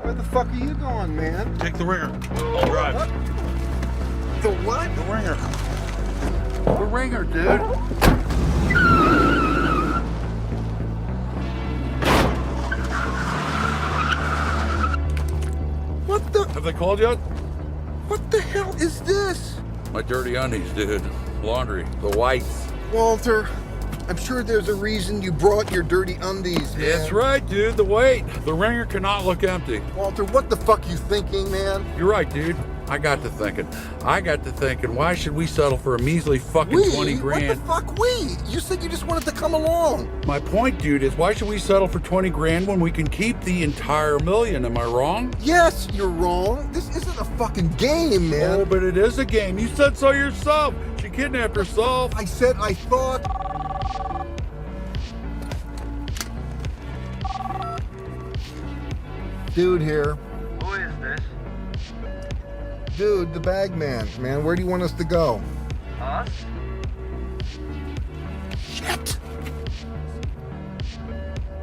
Where the fuck are you going, man? Take the ringer. I'll drive. What? The what? The ringer. The ringer, dude. What the? Have they called yet? What the hell is this? My dirty undies, dude. Laundry. The whites. Walter, I'm sure there's a reason you brought your dirty undies, man. That's right, dude. The weight. The ringer cannot look empty. Walter, what the fuck you thinking, man? You're right, dude. I got to thinking, why should we settle for a measly fucking 20 grand? What the fuck we? You said you just wanted to come along. My point, dude, is why should we settle for 20 grand when we can keep the entire million? Am I wrong? Yes, you're wrong. This isn't a fucking game, man. Oh, but it is a game. You said so yourself. She kidnapped herself. I said I thought... Dude here. Who is this? Dude, the bag man. Man, where do you want us to go? Us? Shit!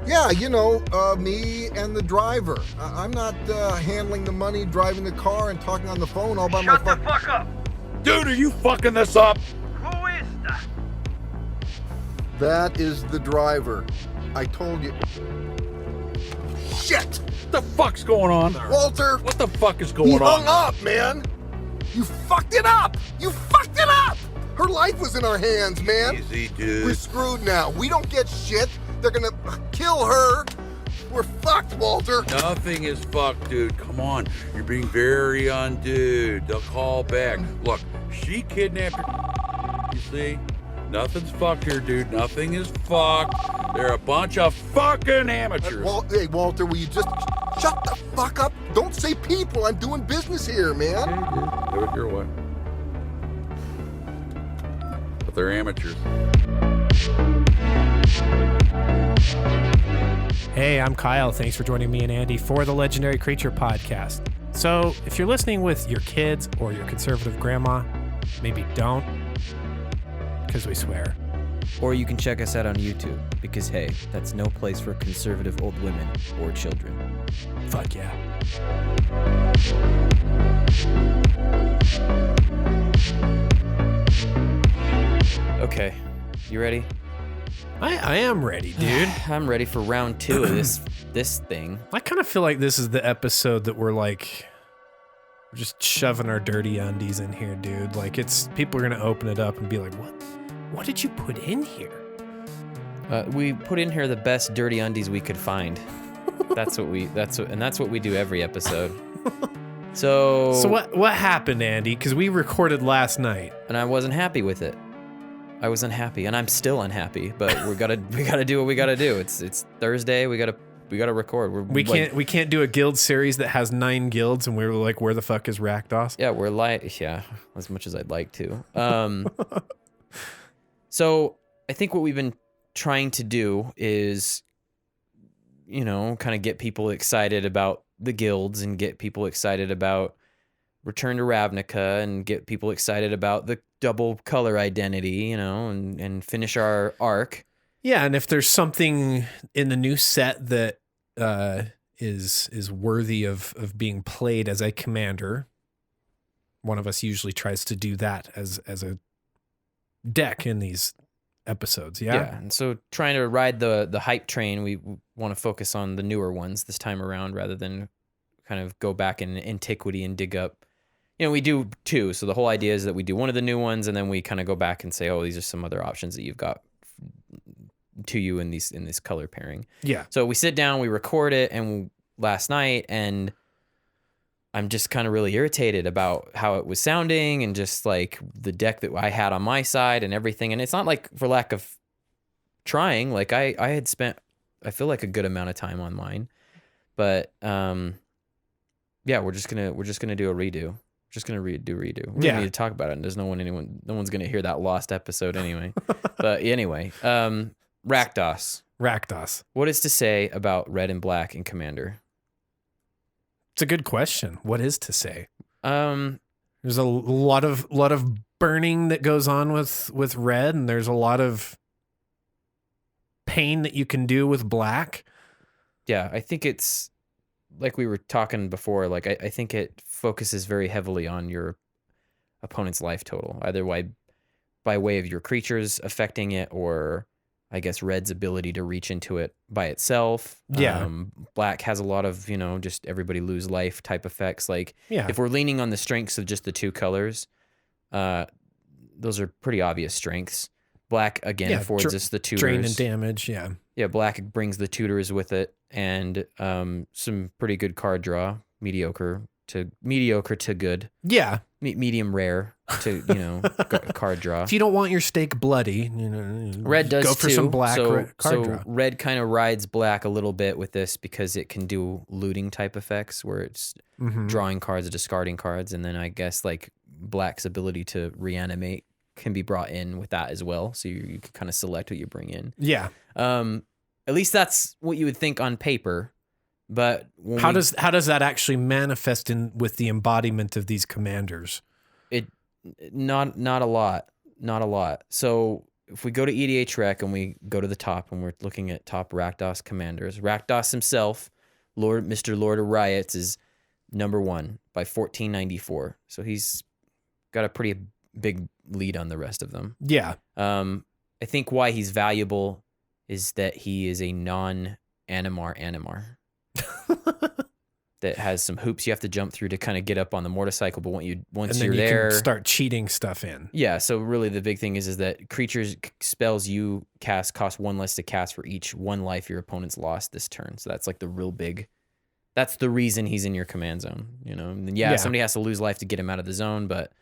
Yeah, you know, me and the driver. I'm not handling the money, driving the car, and talking on the phone all by Shut the myself. fuck up! Dude, are you fucking this up? Who is that? That is the driver. I told you. Shit! What the fuck's going on? Walter! What the fuck is He going hung on? up, man! You fucked it up! You fucked it up! Her life was in our hands, man. Easy, We're dude. screwed now. We don't get shit. They're gonna kill her. We're fucked, Walter. Nothing is fucked, dude. Come on. You're being very undude. They'll call back. Look, she kidnapped her. You see? Nothing's fucked here, dude. Nothing is fucked. They're a bunch of fucking amateurs. Hey, Walter, will you just shut the fuck up? Don't say people. I'm doing business here, man. Okay, dude. Do it your way. But they're amateurs. Hey, I'm Kyle. Thanks for joining me and Andy for the Legendary Creature podcast. So, if you're listening with your kids or your conservative grandma, maybe don't, because we swear. Or you can check us out on YouTube, because hey, that's no place for conservative old women or children. Fuck yeah. Okay, you ready? I am ready, dude. I'm ready for round 2 of this thing. I kind of feel like this is the episode that we're just shoving our dirty undies in here, dude. Like, people are gonna open it up and be like, what did you put in here? We put in here the best dirty undies we could find. That's what we do every episode. So what happened, Andy? Because we recorded last night, and I wasn't happy with it. I was unhappy, and I'm still unhappy. But we gotta do what we gotta do. It's Thursday. We gotta record. We can't do a guild series that has 9 guilds, and we're like, where the fuck is Rakdos? Yeah, as much as I'd like to. So I think what we've been trying to do is, kind of get people excited about the guilds and get people excited about Return to Ravnica and get people excited about the double color identity, and finish our arc. Yeah, and if there's something in the new set that is worthy of being played as a commander, one of us usually tries to do that as a deck in these episodes. Yeah, and so trying to ride the hype train, we want to focus on the newer ones this time around rather than kind of go back in antiquity and dig up. We do 2, so the whole idea is that we do one of the new ones and then we kind of go back and say, oh, these are some other options that you've got to you in this color pairing. Yeah. So we sit down, we record it, and last night, and I'm just kind of really irritated about how it was sounding and just like the deck that I had on my side and everything. And it's not like for lack of trying. Like I had spent, I feel like, a good amount of time on mine, but yeah, we're just gonna do a redo. Just gonna redo. We don't need to talk about it. And there's no one's gonna hear that lost episode anyway. But anyway, Rakdos. Rakdos. What is to say about red and black in Commander? It's a good question. What is to say? There's a lot of burning that goes on with red, and there's a lot of pain that you can do with black. Yeah, I think it's like we were talking before, like I think it focuses very heavily on your opponent's life total, either by way of your creatures affecting it, or I guess red's ability to reach into it by itself. Yeah. Black has a lot of, just everybody lose life type effects. Like if we're leaning on the strengths of just the two colors, those are pretty obvious strengths. Black again affords us the tutors. Drain and damage, Yeah, black brings the tutors with it, and some pretty good card draw, mediocre to good. Yeah. Medium rare to, card draw. If you don't want your steak bloody, red does go for too. some black card so draw. red kind of rides black a little bit with this because it can do looting type effects where it's drawing cards or discarding cards, and then I guess like black's ability to reanimate can be brought in with that as well. So you can kind of select what you bring in. Yeah. At least that's what you would think on paper. But how does that actually manifest with the embodiment of these commanders? Not a lot. So if we go to EDH Rec and we go to the top and we're looking at top Rakdos commanders, Rakdos himself, Mr. Lord of Riots, is number 1 by 1494. So he's got a pretty big lead on the rest of them. Yeah. I think why he's valuable is that he is a non-Animar that has some hoops you have to jump through to kind of get up on the motorcycle. But once you're there, can start cheating stuff in. Yeah. So really, the big thing is that creatures spells you cast cost 1 less to cast for each 1 life your opponent's lost this turn. So that's like the real big. That's the reason he's in your command zone. And somebody has to lose life to get him out of the zone, but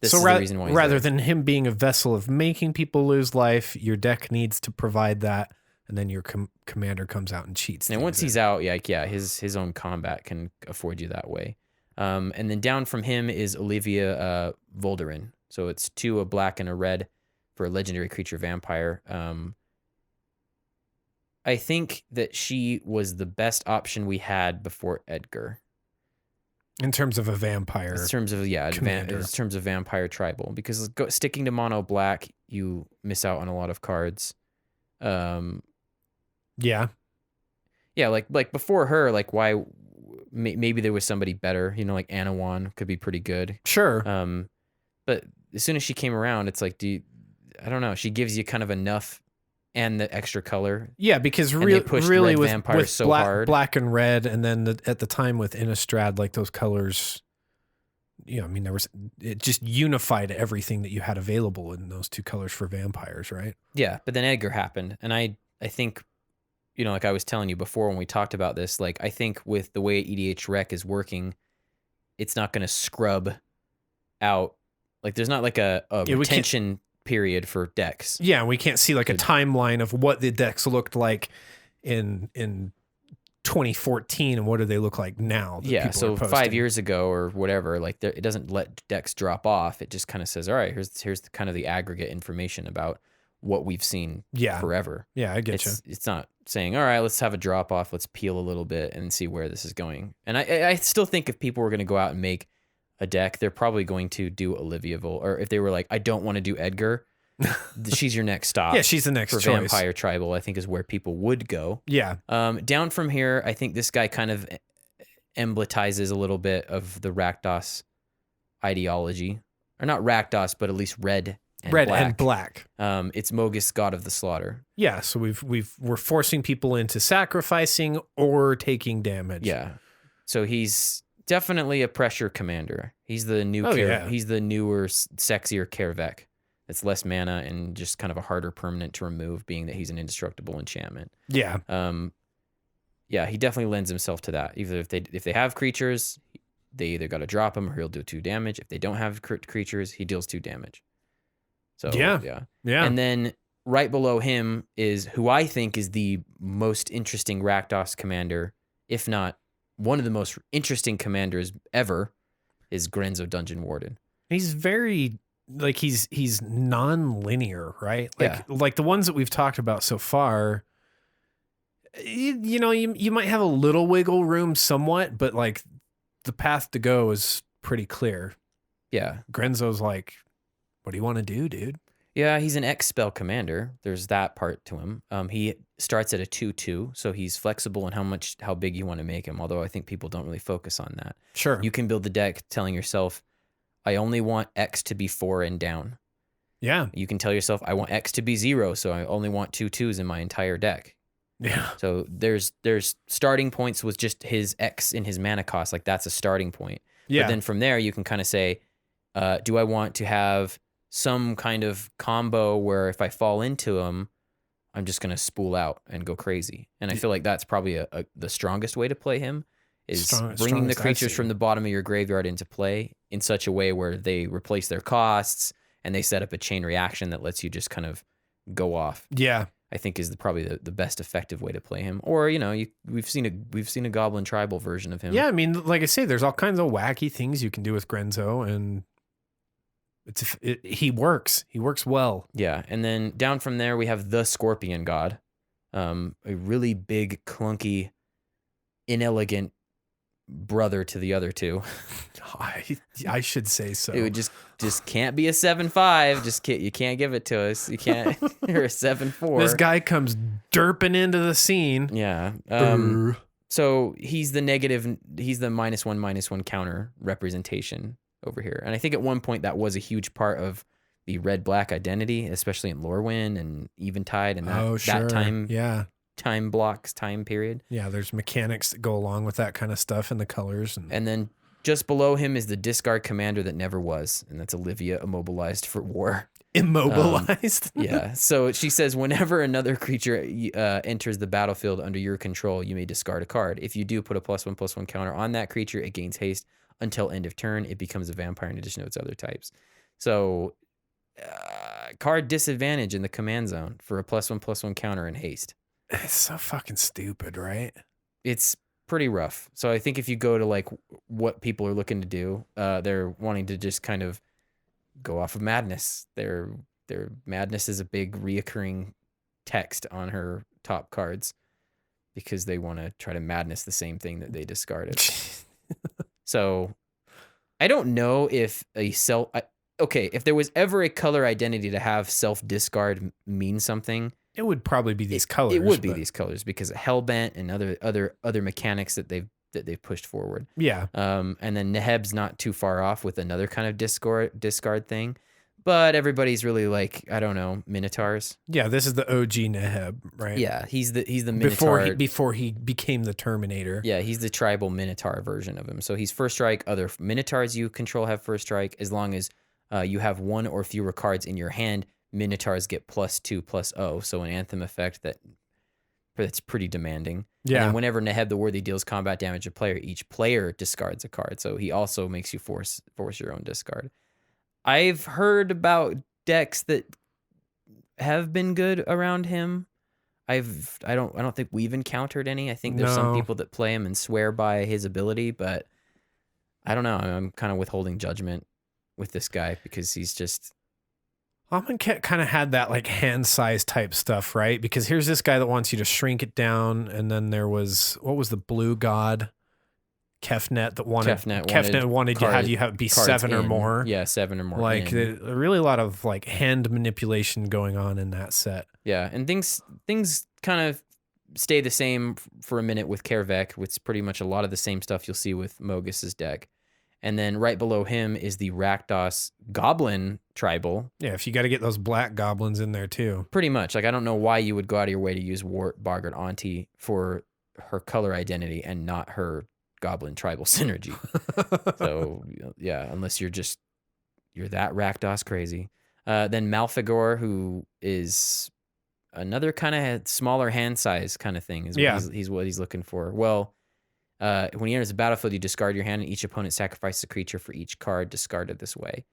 this is the reason why. Rather than him being a vessel of making people lose life, your deck needs to provide that. And then your commander comes out and cheats. And once he's out, his own combat can afford you that way. And then down from him is Olivia Volderin. So it's 2, a black and a red for a legendary creature vampire. I think that she was the best option we had before Edgar. In terms of a vampire. In terms of vampire tribal. Because sticking to mono black, you miss out on a lot of cards. Yeah, like before her, like why maybe there was somebody better, like Anawan could be pretty good. Sure. But as soon as she came around, it's like, I don't know, she gives you kind of enough and the extra color. Yeah, because really with so hard. Black and red, and then at the time with Innistrad, like those colors, it just unified everything that you had available in those 2 colors for vampires, right? Yeah, but then Edgar happened, and I think, like I was telling you before when we talked about this, like I think with the way EDH Rec is working, it's not going to scrub out. Like there's not like a retention period for decks. Yeah, we can't see like a timeline of what the decks looked like in 2014 and what do they look like now. Yeah, so 5 years ago or whatever, like it doesn't let decks drop off. It just kind of says, all right, here's kind of the aggregate information about what we've seen forever. Yeah, I get you. It's not saying, all right, let's have a drop off, let's peel a little bit and see where this is going. And I still think if people were going to go out and make a deck, they're probably going to do Olivia or if they were like, I don't want to do Edgar, she's your next stop. Yeah, she's the next for choice. Vampire Tribal, I think is where people would go. Yeah. Down from here, I think this guy kind of emblematizes a little bit of the Rakdos ideology. Or not Rakdos, but at least red and black. It's Mogus, God of the Slaughter. Yeah, so we're forcing people into sacrificing or taking damage. Yeah. So he's definitely a pressure commander. He's the new he's the newer, sexier Kervek. It's less mana and just kind of a harder permanent to remove, being that he's an indestructible enchantment. Yeah. Yeah, he definitely lends himself to that. Either if they have creatures, they either got to drop him or he'll do 2 damage. If they don't have creatures, he deals 2 damage. So yeah. And then right below him is who I think is the most interesting Rakdos commander, if not one of the most interesting commanders ever, is Grenzo Dungeon Warden. He's very he's non-linear, right? Like the ones that we've talked about so far. You might have a little wiggle room somewhat, but like the path to go is pretty clear. Yeah. Grenzo's like, what do you want to do, dude? Yeah, he's an X spell commander. There's that part to him. He starts at a 2/2, so he's flexible in how big you want to make him. Although I think people don't really focus on that. Sure. You can build the deck telling yourself, I only want X to be 4 and down. Yeah. You can tell yourself, I want X to be 0, so I only want 2/2s in my entire deck. Yeah. So there's starting points with just his X in his mana cost. Like that's a starting point. Yeah. But then from there, you can kind of say, do I want to have some kind of combo where if I fall into him, I'm just going to spool out and go crazy. And I feel like that's probably the strongest way to play him is bringing the creatures from the bottom of your graveyard into play in such a way where they replace their costs and they set up a chain reaction that lets you just kind of go off. Yeah. I think is probably the best effective way to play him. Or, we've seen a goblin tribal version of him. Yeah, I mean, like I say, there's all kinds of wacky things you can do with Grenzo, and he works. He works well. Yeah, and then down from there we have the Scorpion God, a really big, clunky, inelegant brother to the other two. I should say so. It would just can't be a 7/5. You can't give it to us. You can't. You're a 7/4. This guy comes derping into the scene. Yeah. So he's the -1/-1 counter representation over here. And I think at one point that was a huge part of the red-black identity, especially in Lorwyn and Eventide and that time period. Yeah, there's mechanics that go along with that kind of stuff and the colors. And then just below him is the discard commander that never was, and that's Olivia, immobilized for war. Immobilized? Yeah. So she says, whenever another creature enters the battlefield under your control, you may discard a card. If you do put a +1/+1 counter on that creature, it gains haste until end of turn. It becomes a vampire in addition to its other types. So card disadvantage in the command zone for a +1/+1 counter and haste. It's so fucking stupid, right? It's pretty rough. So I think if you go to like what people are looking to do, they're wanting to just kind of go off of madness. Their madness is a big reoccurring text on her top cards because they want to try to madness the same thing that they discarded. So I don't know if if there was ever a color identity to have self-discard mean something, it would probably be these colors. It would be these colors because of Hellbent and other mechanics that they've pushed forward. Yeah. And then Neheb's not too far off with another kind of discard thing. But everybody's really like, I don't know, Minotaurs. Yeah, this is the OG Neheb, right? Yeah, he's the Minotaur. Before he became the Terminator. Yeah, he's the tribal Minotaur version of him. So he's first strike. Other Minotaurs you control have first strike. As long as you have one or fewer cards in your hand, Minotaurs get +2/+0. So an Anthem effect that's pretty demanding. Yeah. And then whenever Neheb the Worthy deals combat damage to a player, each player discards a card. So he also makes you force your own discard. I've heard about decks that have been good around him. I don't think we've encountered any. I think there's some people that play him and swear by his ability, but I don't know. I'm kind of withholding judgment with this guy because he's just. Alman kind of had that like hand size type stuff, right? Because here's this guy that wants you to shrink it down, and then there was what was the blue god? Kefnet that wanted to have you be 7 or more. Yeah, 7 or more. Like really a lot of like hand manipulation going on in that set. Yeah, and things kind of stay the same for a minute with Kervek, which is pretty much a lot of the same stuff you'll see with Mogus's deck. And then right below him is the Rakdos Goblin Tribal. Yeah, if you got to get those black goblins in there too. Pretty much. Like I don't know why you would go out of your way to use Wart Bogart Auntie for her color identity and not her Goblin Tribal synergy. So yeah, unless you're that Rakdos crazy. Then Malfegor, who is another kind of smaller hand size kind of thing, is what he's looking for. Well, when he enters the battlefield, you discard your hand, and each opponent sacrifices a creature for each card discarded this way.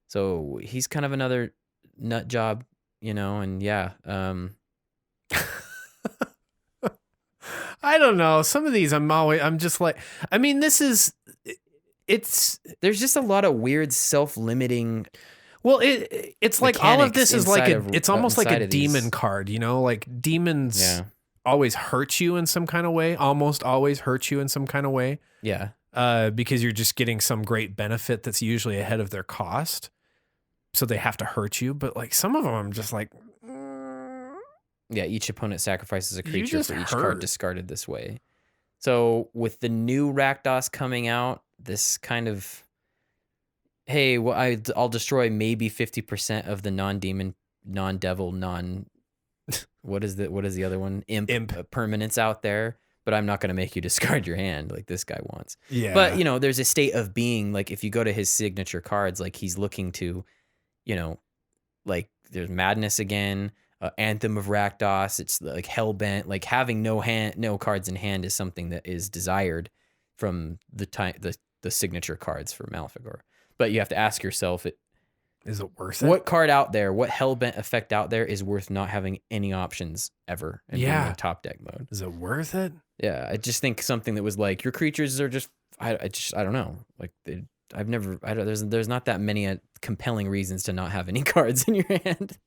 So he's kind of another nut job, and yeah. I don't know. Some of these I'm just like, I mean, there's just a lot of weird self-limiting. Well, it's like all of this is like it's almost like a demon card, like demons always hurt you in some kind of way, almost always hurt you in some kind of way. Yeah. Because you're just getting some great benefit that's usually ahead of their cost. so they have to hurt you. But like some of them, I'm just like, Yeah, each opponent sacrifices a You creature just for each hurt. card discarded this way. So with the new Rakdos coming out, this kind of, hey, well, I'll destroy maybe 50% of the non-demon, non-devil, what is the other one? Imp. Permanents out there, but I'm not going to make you discard your hand like this guy wants. yeah. But, you know, there's a state of being, like if you go to his signature cards, like he's looking to, you know, like there's Madness again, Anthem of Rakdos. It's like Hellbent. Like having no cards in hand is something that is desired from the signature cards for Malifigor. But you have to ask yourself, is it worth it? what card out there, what Hellbent effect out there is worth not having any options ever in being in top deck mode? Is it worth it? Yeah, I just think something that was like your creatures are just I don't know. Like there's not that many compelling reasons to not have any cards in your hand.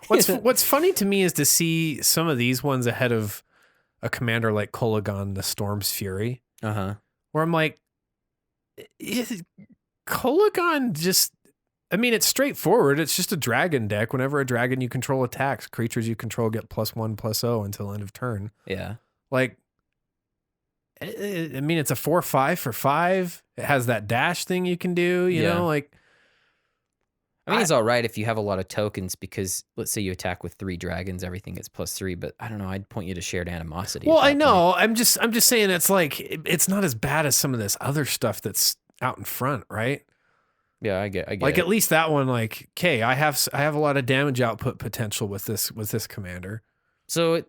What's funny to me is to see some of these ones ahead of a commander like Kolagon, the Storm's Fury, Uh-huh. where I'm like, Kolagon just, I mean, it's straightforward. It's just a dragon deck. Whenever a dragon you control attacks, creatures you control get +1/+0 until end of turn. Yeah. Like, I mean, it's a 4/5 for 5. It has that dash thing you can do, you know, like. I mean, it's all right if you have a lot of tokens because let's say you attack with 3 dragons, everything gets +3. But I don't know. I'd point you to Shared Animosity. Well, I know. I'm just saying it's like it's not as bad as some of this other stuff that's out in front, right? Yeah, I get. Like it. at least that one, like, okay, I have a lot of damage output potential with this commander. So,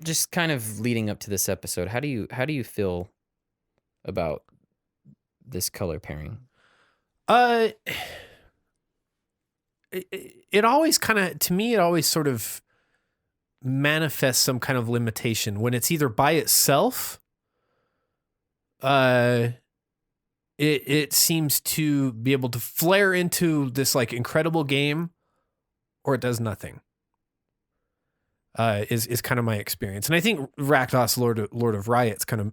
just kind of leading up to this episode, how do you feel about this color pairing? It always kind of, to me, it always sort of manifests some kind of limitation when it's either by itself. It seems to be able to flare into this like incredible game, or it does nothing. Is kind of my experience, and I think Rakdos, Lord of Riots, kind of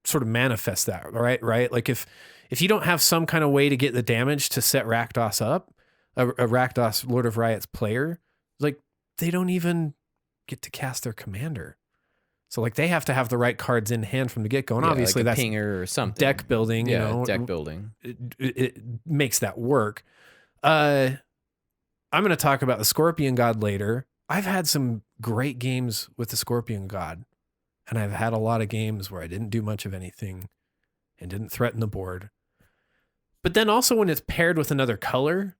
sort of manifests that, right? Like if you don't have some kind of way to get the damage to set Rakdos up, a Rakdos Lord of Riots player, like they don't even get to cast their commander. So like they have to have the right cards in hand from the get go, and obviously like a that's pinger or something. Deck building, you know, deck building. It makes that work. I'm going to talk about the Scorpion God later. I've had some great games with the Scorpion God, and I've had a lot of games where I didn't do much of anything and didn't threaten the board. But then also when it's paired with another color,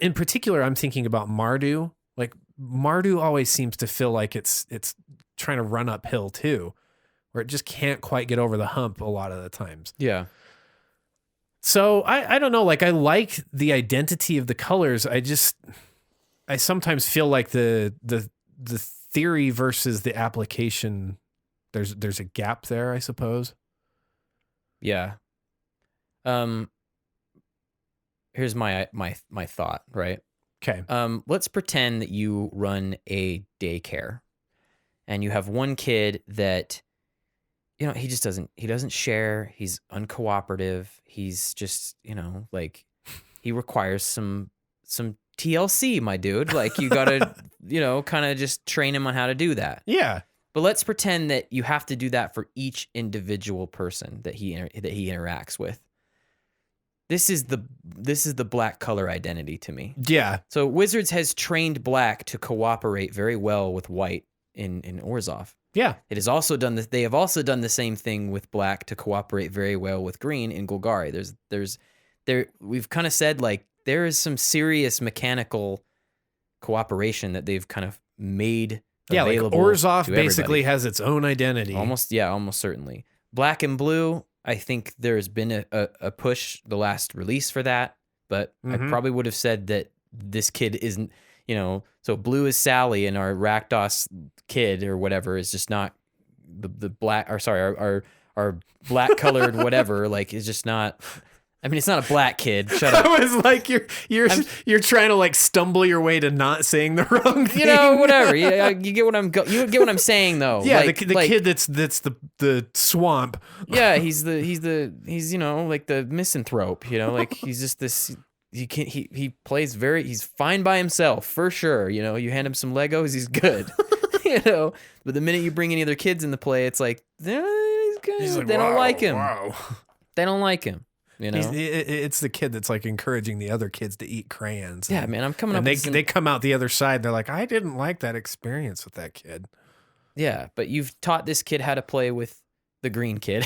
in particular, I'm thinking about Mardu. Like Mardu always seems to feel like it's trying to run uphill too, where it just can't quite get over the hump a lot of the times. Yeah. So I don't know, like I like the identity of the colors. I sometimes feel like the theory versus the application, there's a gap there, I suppose. Yeah. Here's my thought, right? Okay. Let's pretend that you run a daycare and you have one kid that, you know, he doesn't share. He's uncooperative. He's just, you know, like he requires some TLC, my dude. Like you got to, you know, kind of just train him on how to do that. Yeah. But let's pretend that you have to do that for each individual person that he interacts with. This is the black color identity to me. Yeah. So Wizards has trained black to cooperate very well with white in Orzhov. Yeah. It has also done this. They have also done the same thing with black to cooperate very well with green in Golgari. We've kind of said like there is some serious mechanical cooperation that they've kind of made available. Like Orzhov to basically everybody. has its own identity. Almost certainly. Black and blue, I think there's been a push the last release for that, but I probably would have said that this kid isn't, you know, so blue is Sally and our Rakdos kid or whatever is just not the black, or sorry, our black colored whatever, like is just not, I mean, it's not a black kid. Shut up. I was like, you're trying to like stumble your way to not saying the wrong thing. You know, whatever. You get what you get what I'm saying though. Yeah, like, the kid that's the swamp. Yeah, he's you know, like the misanthrope. You know, like he's just this he plays he's fine by himself for sure. You know, you hand him some Legos, he's good. You know, but the minute you bring any other kids into play, it's like he's good. He's like, They don't "Wow, like him. Wow. They don't like him. You know, It's the kid that's like encouraging the other kids to eat crayons. yeah, man. I'm coming up. And with they come out the other side. They're like, I didn't like that experience with that kid. Yeah, but you've taught this kid how to play with the green kid.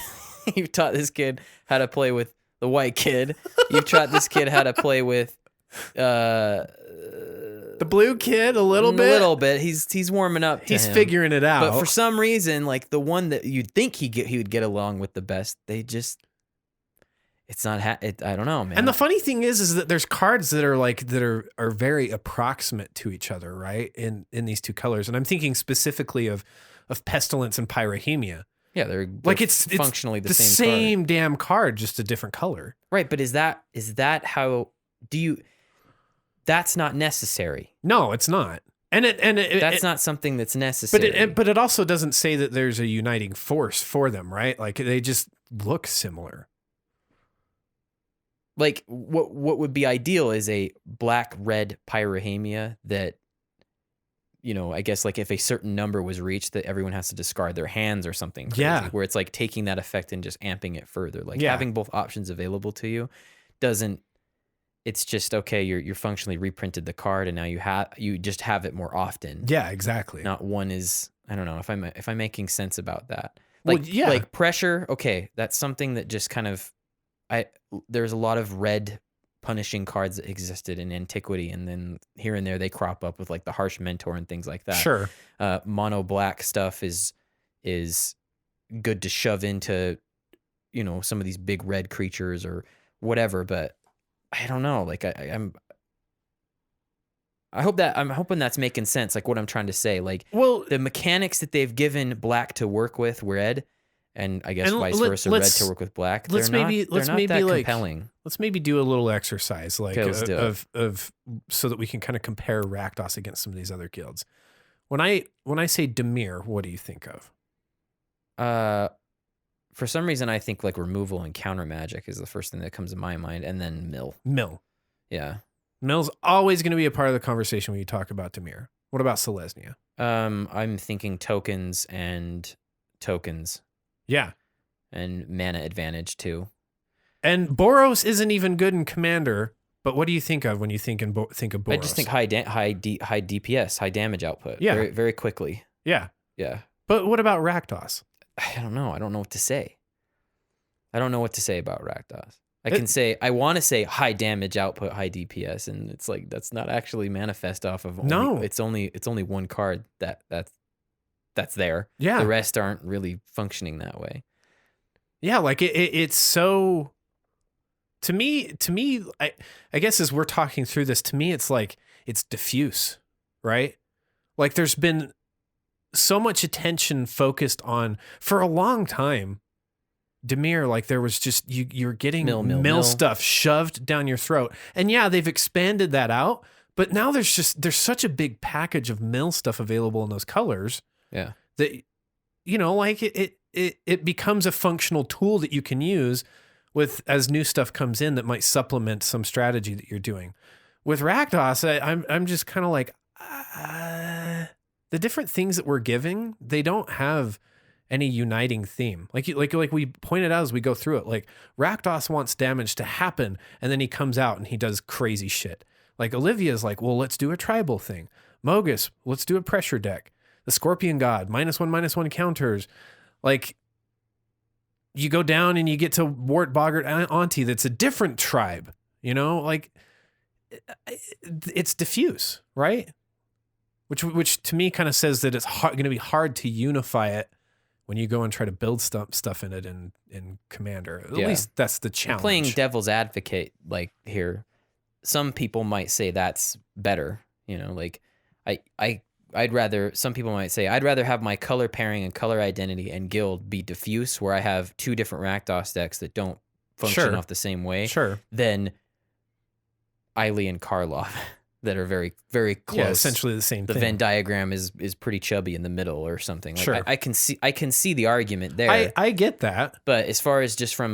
You've taught this kid how to play with the white kid. You've taught this kid how to play with The blue kid, a little bit. A little bit. He's warming up. To He's him. figuring it out. But for some reason, like the one that you'd think he would get along with the best, it's not. I don't know, man. And the funny thing is that there's cards that are very approximate to each other, right? In these two colors, and I'm thinking specifically of Pestilence and Pyrrhemia. Yeah, they're It's functionally the same card. damn card, just a different color. Right, but is that how do you? That's not necessary. No, it's not. And That's not something that's necessary. But it also doesn't say that there's a uniting force for them, right? Like they just look similar. Like what would be ideal is a black-red Pyrrhemia that, you know, I guess like if a certain number was reached that everyone has to discard their hands or something crazy, Yeah. where it's like taking that effect and just amping it further. Like Yeah. having both options available to you it's just okay, you're functionally reprinted the card and now you just have it more often. Yeah, exactly. Not one is, I don't know if I'm making sense about that. Well, Like yeah. like pressure, okay, that's something that just kind of there's a lot of red punishing cards that existed in antiquity, and then here and there they crop up with like the harsh mentor and things like that. Sure. Mono black stuff is good to shove into, you know, some of these big red creatures or whatever, but I don't know. Like I'm hoping that's making sense. Like what I'm trying to say. Like, Well, the mechanics that they've given black to work with red, and I guess And vice versa, red to work with black. let's they're maybe not that like compelling. let's maybe do a little exercise, like Okay, let's do it. of so that we can kind of compare Rakdos against some of these other guilds. When I say Dimir, what do you think of? For some reason, I think like removal and counter magic is the first thing that comes to my mind, and then mill. Yeah. Mill's always going to be a part of the conversation when you talk about Dimir. What about Selesnya? I'm thinking tokens Yeah. and mana advantage too. And Boros isn't even good in Commander, but what do you think of when you think of Boros? I just think high DPS, high damage output. Yeah. Very, very quickly. Yeah. Yeah. But what about Rakdos? I don't know. I don't know what to say. I don't know what to say about Rakdos. I want to say high damage output, high DPS, and it's like that's not actually manifest off of. It's only one card that's there. Yeah. The rest aren't really functioning that way. Yeah, like it's so. To me, I guess as we're talking through this, to me, it's like it's diffuse, right? Like there's been so much attention focused on for a long time. Dimir, like there was just you're getting mill stuff shoved down your throat, and yeah, they've expanded that out, but now there's such a big package of mill stuff available in those colors. Yeah, that you know, like it becomes a functional tool that you can use with as new stuff comes in that might supplement some strategy that you're doing. With Rakdos, I'm just kind of like the different things that we're giving, they don't have any uniting theme. Like we pointed out as we go through it, like Rakdos wants damage to happen, and then he comes out and he does crazy shit. Like Olivia's like, well, let's do a tribal thing. Mogus, let's do a pressure deck. The Scorpion God, -1/-1 counters. Like you go down and you get to Wart Boggart Auntie, that's a different tribe. You know, like it's diffuse, right? Which to me kind of says that it's going to be hard to unify it when you go and try to build stuff in it in Commander. At least that's the challenge. Playing devil's advocate, like here, some people might say that's better. You know, like I'd rather, some people might say, I'd rather have my color pairing and color identity and guild be diffuse, where I have two different Rakdos decks that don't function off the same way, than Eiley and Karlov that are very, very close. Yeah, essentially the same thing. The Venn diagram is pretty chubby in the middle or something. Like I can see the argument there. I get that. But as far as just from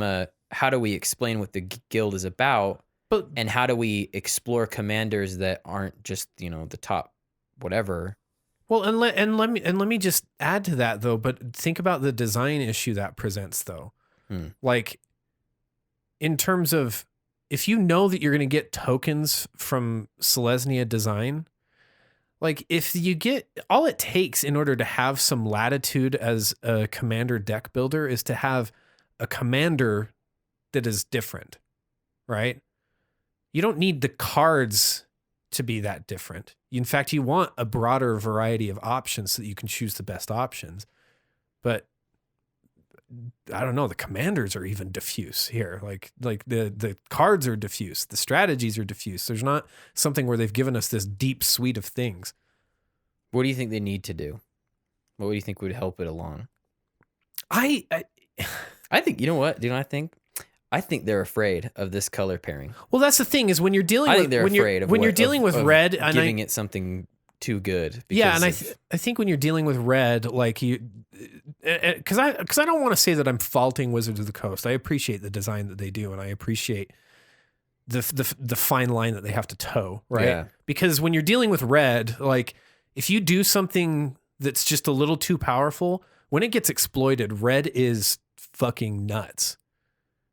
how do we explain what the guild is about, But And how do we explore commanders that aren't just, the top whatever? well, and let me just add to that though. But think about the design issue that presents though. Like, in terms of, if you know that you're going to get tokens from Selesnya design, like if you get, all it takes in order to have some latitude as a commander deck builder is to have a commander that is different, right? You don't need the cards to be that different. In fact, you want a broader variety of options so that you can choose the best options. But I don't know, the commanders are even diffuse here. Like the cards are diffuse. The strategies are diffuse. There's not something where they've given us this deep suite of things. What do you think they need to do? What do you think would help it along? I think, you know what? Do you know what I think? I think they're afraid of this color pairing. Well, that's the thing, is when you're dealing I with think they're when afraid you're, when you're dealing with red, and giving it something too good. Yeah, and I think when you're dealing with red, like you, because I don't want to say that I'm faulting Wizards of the Coast. I appreciate the design that they do, and I appreciate the fine line that they have to toe, right? Yeah. Because when you're dealing with red, like if you do something that's just a little too powerful, when it gets exploited, red is fucking nuts.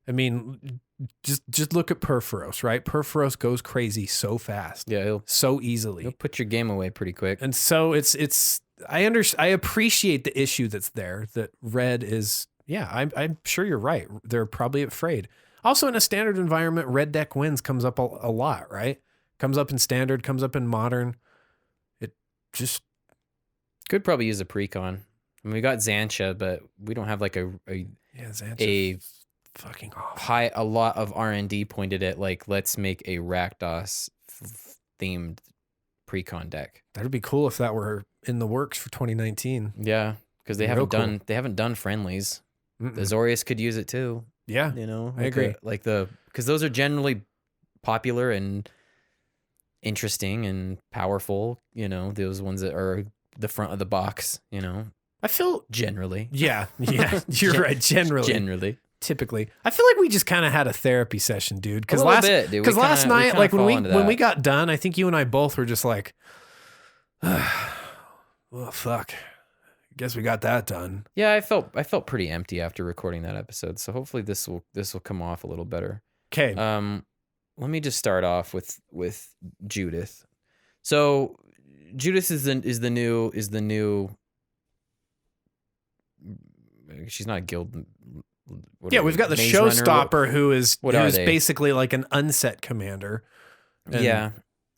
I mean, just look at Perforos, right? Perforos goes crazy so fast, Yeah, so easily. He'll put your game away pretty quick. And so I appreciate the issue that's there, that red is, yeah, I'm sure you're right. They're probably afraid. Also, in a standard environment, red deck wins comes up a lot, right? Comes up in standard, comes up in modern. It just could probably use a precon. I mean, we got Xantia, but we don't have like Xantia fucking off. A lot of R&D pointed at like, let's make a Rakdos themed precon deck. That'd be cool if that were in the works for 2019. Yeah, because they haven't done friendlies. Mm-mm. The Azorius could use it too. Yeah, I agree. Because those are generally popular and interesting and powerful. Those ones that are the front of the box. I feel generally. Yeah, you're right. Generally. Typically, I feel like we just kind of had a therapy session, dude. Because last night, like when we got done, I think you and I both were just like, well, fuck. I guess we got that done. Yeah, I felt pretty empty after recording that episode. So hopefully this will come off a little better. Okay. Let me just start off with Judith. So Judith is the new. She's not a guild. Yeah, we've got the Maze Showstopper, who is they? basically like an unset commander. And yeah,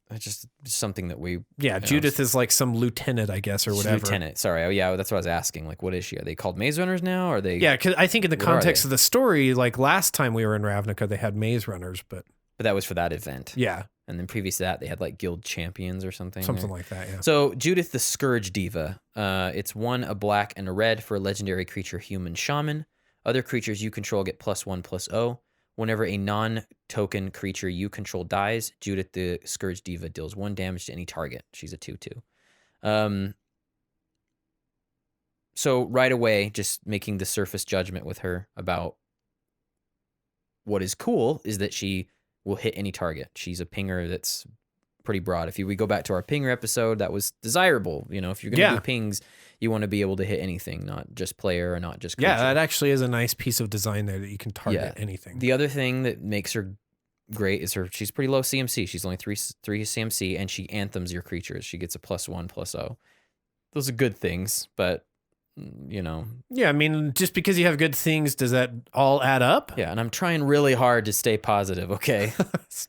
it's just something that we. Yeah, Judith is like some lieutenant, I guess, or whatever. Lieutenant. Sorry. Oh, yeah, that's what I was asking. Like, what is she? Are they called Maze Runners now? Or are they? Yeah, because I think in the context of the story, like last time we were in Ravnica, they had Maze Runners, but that was for that event. Yeah. And then previous to that, they had like guild champions or something. Something like that, yeah. So Judith the Scourge Diva. It's 1, a black, and a red for a legendary creature, human shaman. Other creatures you control get +1/+0. Whenever a non-token creature you control dies, Judith the Scourge Diva deals 1 damage to any target. She's a 2/2. So right away, just making the surface judgment with her about what is cool is that she will hit any target. She's a pinger that's pretty broad. If we go back to our pinger episode, that was desirable. If you're going to do pings, you want to be able to hit anything, not just player or not just creature. Yeah, that actually is a nice piece of design there that you can target anything. The other thing that makes her great is she's pretty low CMC. She's only 3 CMC, and she anthems your creatures. She gets a +1/+0. Those are good things, but Yeah, I mean, just because you have good things, does that all add up? Yeah, and I'm trying really hard to stay positive, okay?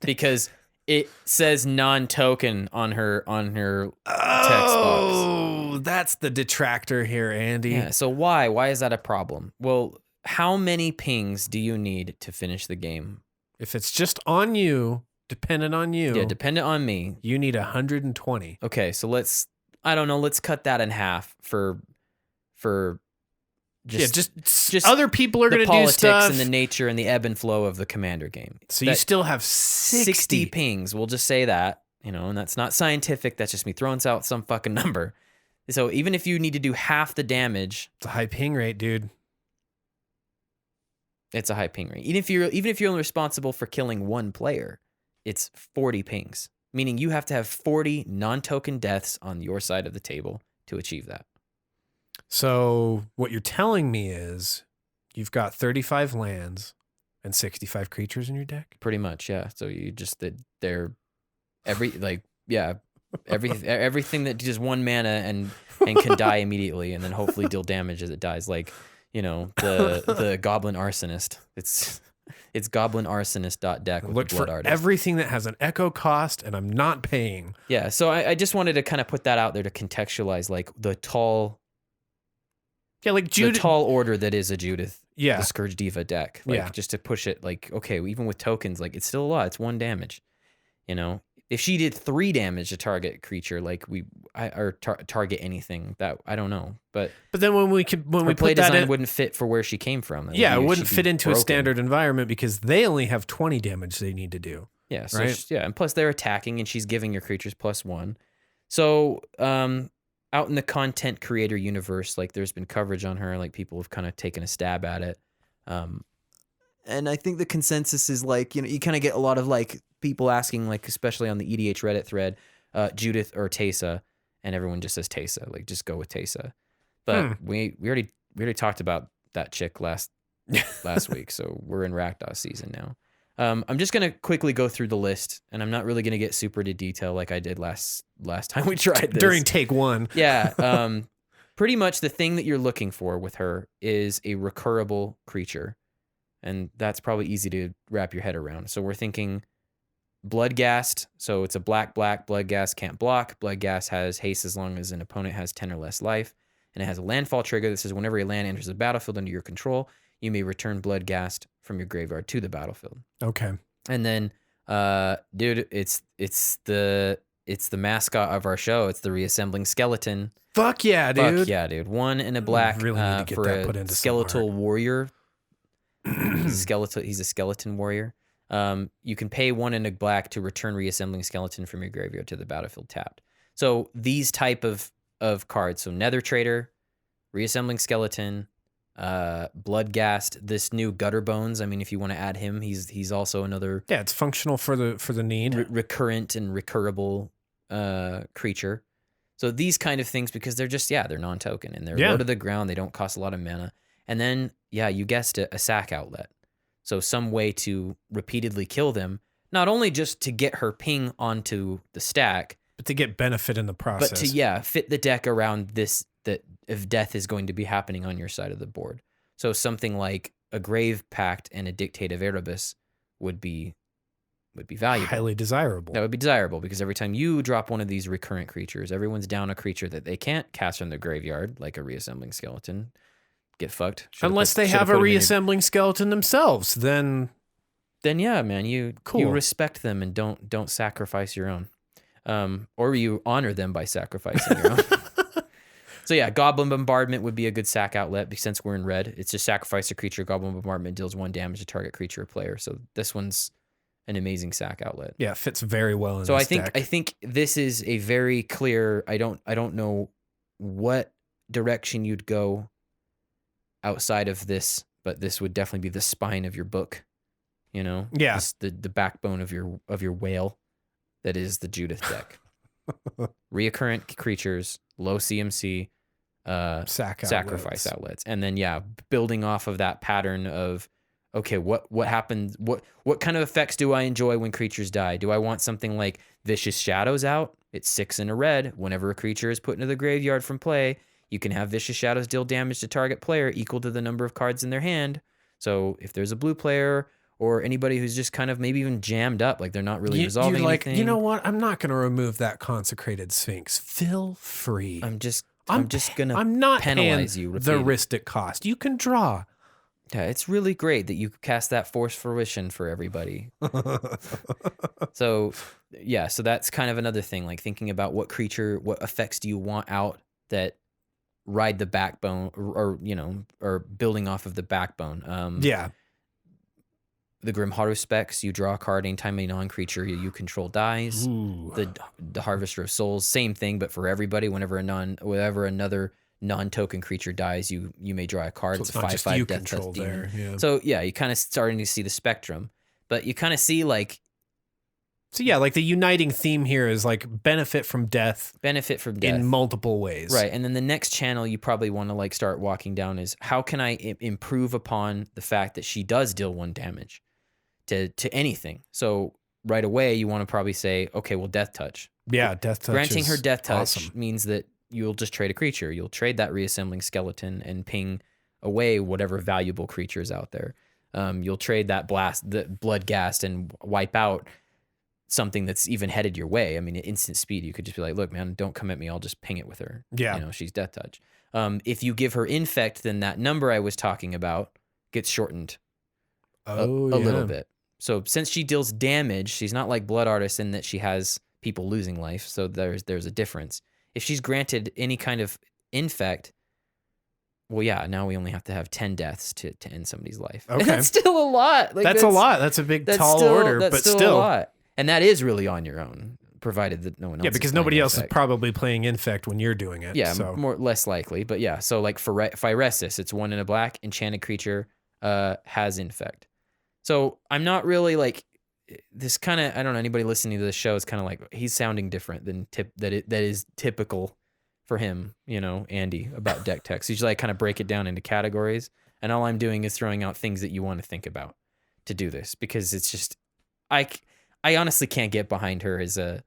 Because it says non-token on her text box. Oh, that's the detractor here, Andy. Yeah, so why? Why is that a problem? Well, how many pings do you need to finish the game? If it's just on you, dependent on you. Yeah, dependent on me. You need 120. Okay, so let's cut that in half for just other people are going to do stuff. The politics and the nature and the ebb and flow of the commander game. So you still have 60 pings. We'll just say that, and that's not scientific. That's just me throwing out some fucking number. So even if you need to do half the damage, it's a high ping rate, dude. It's a high ping rate. Even if you're only responsible for killing 1 player, it's 40 pings, meaning you have to have 40 non-token deaths on your side of the table to achieve that. So what you're telling me is you've got 35 lands and 65 creatures in your deck? Pretty much, yeah. So you just they're everything that does 1 mana and can die immediately, and then hopefully deal damage as it dies. Like, the Goblin Arsonist. It's Goblin Arsonist.deck with Look the Blood for Artist. everything that has an echo cost, and I'm not paying. Yeah, so I just wanted to kind of put that out there to contextualize like the tall order that is a Judith, Yeah. the Scourge Diva deck. Like, just to push it, like, okay, even with tokens, like, it's still a lot. It's 1 damage. If she did 3 damage to target creature, like target anything, that I don't know, but then when we her play play that design in, wouldn't fit for where she came from. it wouldn't she'd be fit into a broken. standard environment because they only have 20 damage they need to do. Yeah, so right? and plus they're attacking and she's giving your creatures +1. So out in the content creator universe, like there's been coverage on her, like people have kind of taken a stab at it. And I think the consensus is like, you kind of get a lot of like people asking, like, especially on the EDH Reddit thread, Judith or Teysa, and everyone just says Teysa, like just go with Teysa. But we already talked about that chick last week, so we're in Rakdos season now. I'm just gonna quickly go through the list, and I'm not really gonna get super into detail like I did last time we tried this. During take 1. Yeah. Pretty much the thing that you're looking for with her is a recurable creature. And that's probably easy to wrap your head around. So we're thinking Bloodghast. So it's a black, Bloodghast can't block. Bloodghast has haste as long as an opponent has 10 or less life. And it has a landfall trigger that says whenever a land enters the battlefield under your control, you may return Bloodghast from your graveyard to the battlefield. Okay. And then, dude, it's the mascot of our show. It's the reassembling skeleton. Fuck yeah, dude. Fuck yeah, dude. 1 in a black really need to get for that put into some skeletal warrior. He's a skeleton warrior. You can pay 1 in a black to return reassembling skeleton from your graveyard to the battlefield tapped. So these type of cards. So Nether Trader, reassembling skeleton, Bloodghast, this new Gutter Bones. I mean, if you want to add him, he's also another. Yeah, it's functional for the need. Recurrent and recurable creature. So these kind of things, because they're just, they're non-token and they're low to the ground. They don't cost a lot of mana. And then, you guessed it, a sack outlet. So some way to repeatedly kill them, not only just to get her ping onto the stack, but to get benefit in the process. but to, fit the deck around this, that if death is going to be happening on your side of the board. So something like a Grave Pact and a Dictate of Erebus would be valuable. Highly desirable. That would be desirable because every time you drop one of these recurrent creatures, everyone's down a creature that they can't cast from their graveyard, like a reassembling skeleton. Get fucked. Unless they have a reassembling skeleton themselves, then yeah, man, you respect them and don't sacrifice your own. Or you honor them by sacrificing your own. So yeah, Goblin Bombardment would be a good sack outlet because since we're in red, it's just sacrifice a creature. Goblin Bombardment deals 1 damage to target creature or player. So this one's an amazing sack outlet. Yeah, it fits very well in so this deck. I think this is a very clear. I don't know what direction you'd go outside of this, but this would definitely be the spine of your book. Yeah, the backbone of your whale. That is the Judith deck. Reoccurrent creatures, low CMC, sacrifice outlets, and then building off of that pattern of okay, what happens? What kind of effects do I enjoy when creatures die? Do I want something like Vicious Shadows out? It's 6 in a red. Whenever a creature is put into the graveyard from play, you can have Vicious Shadows deal damage to target player equal to the number of cards in their hand. So if there's a blue player or anybody who's just kind of maybe even jammed up, like they're not really resolving anything. You know what? I'm not going to remove that Consecrated Sphinx. Feel free. I'm just going to not penalize paying you the Ristic cost. You can draw. Yeah, it's really great that you cast that Force Fruition for everybody. So that's kind of another thing, like thinking about what effects do you want out that ride the backbone or building off of the backbone. The Grimharu specs, you draw a card anytime a non-creature you control dies. Ooh. The Harvester of Souls, same thing, but for everybody, whenever another non-token creature dies, you may draw a card. So it's it's not just 5/5 you death control demon. there. Yeah. So you kind of starting to see the spectrum, but you kind of see like So yeah, like the uniting theme here is like benefit from death in multiple ways. Right. And then the next channel you probably want to like start walking down is how can I improve upon the fact that she does deal 1 damage to anything. So right away you want to probably say, okay, well, death touch. Yeah, death touch. Granting her death touch awesome. means that you'll just trade a creature. You'll trade that reassembling skeleton and ping away whatever valuable creatures out there. You'll trade that the blood ghast and wipe out something that's even headed your way. I mean, at instant speed, you could just be like, look, man, don't come at me. I'll just ping it with her. Yeah. You know, she's death touch. If you give her infect, then that number I was talking about gets shortened a little bit. So since she deals damage, she's not like Blood Artist in that she has people losing life. So there's a difference. If she's granted any kind of infect, well, yeah, now we only have to have 10 deaths to end somebody's life. Okay. And that's still a lot. Like, that's a lot. That's a big, tall order, that's but still a lot. And that is really on your own, provided that no one else. Yeah, because nobody else is probably playing infect when you're doing it. Yeah, so. less likely. But yeah, so like for Phyresis, it's 1 in a black, enchanted creature has infect. So I'm not really like this kind of, I don't know, anybody listening to this show is kind of like, he's sounding different than that is typical for him, you know, Andy, about deck text. Usually I kind of break it down into categories, and all I'm doing is throwing out things that you want to think about to do this, because it's just, I honestly can't get behind her as a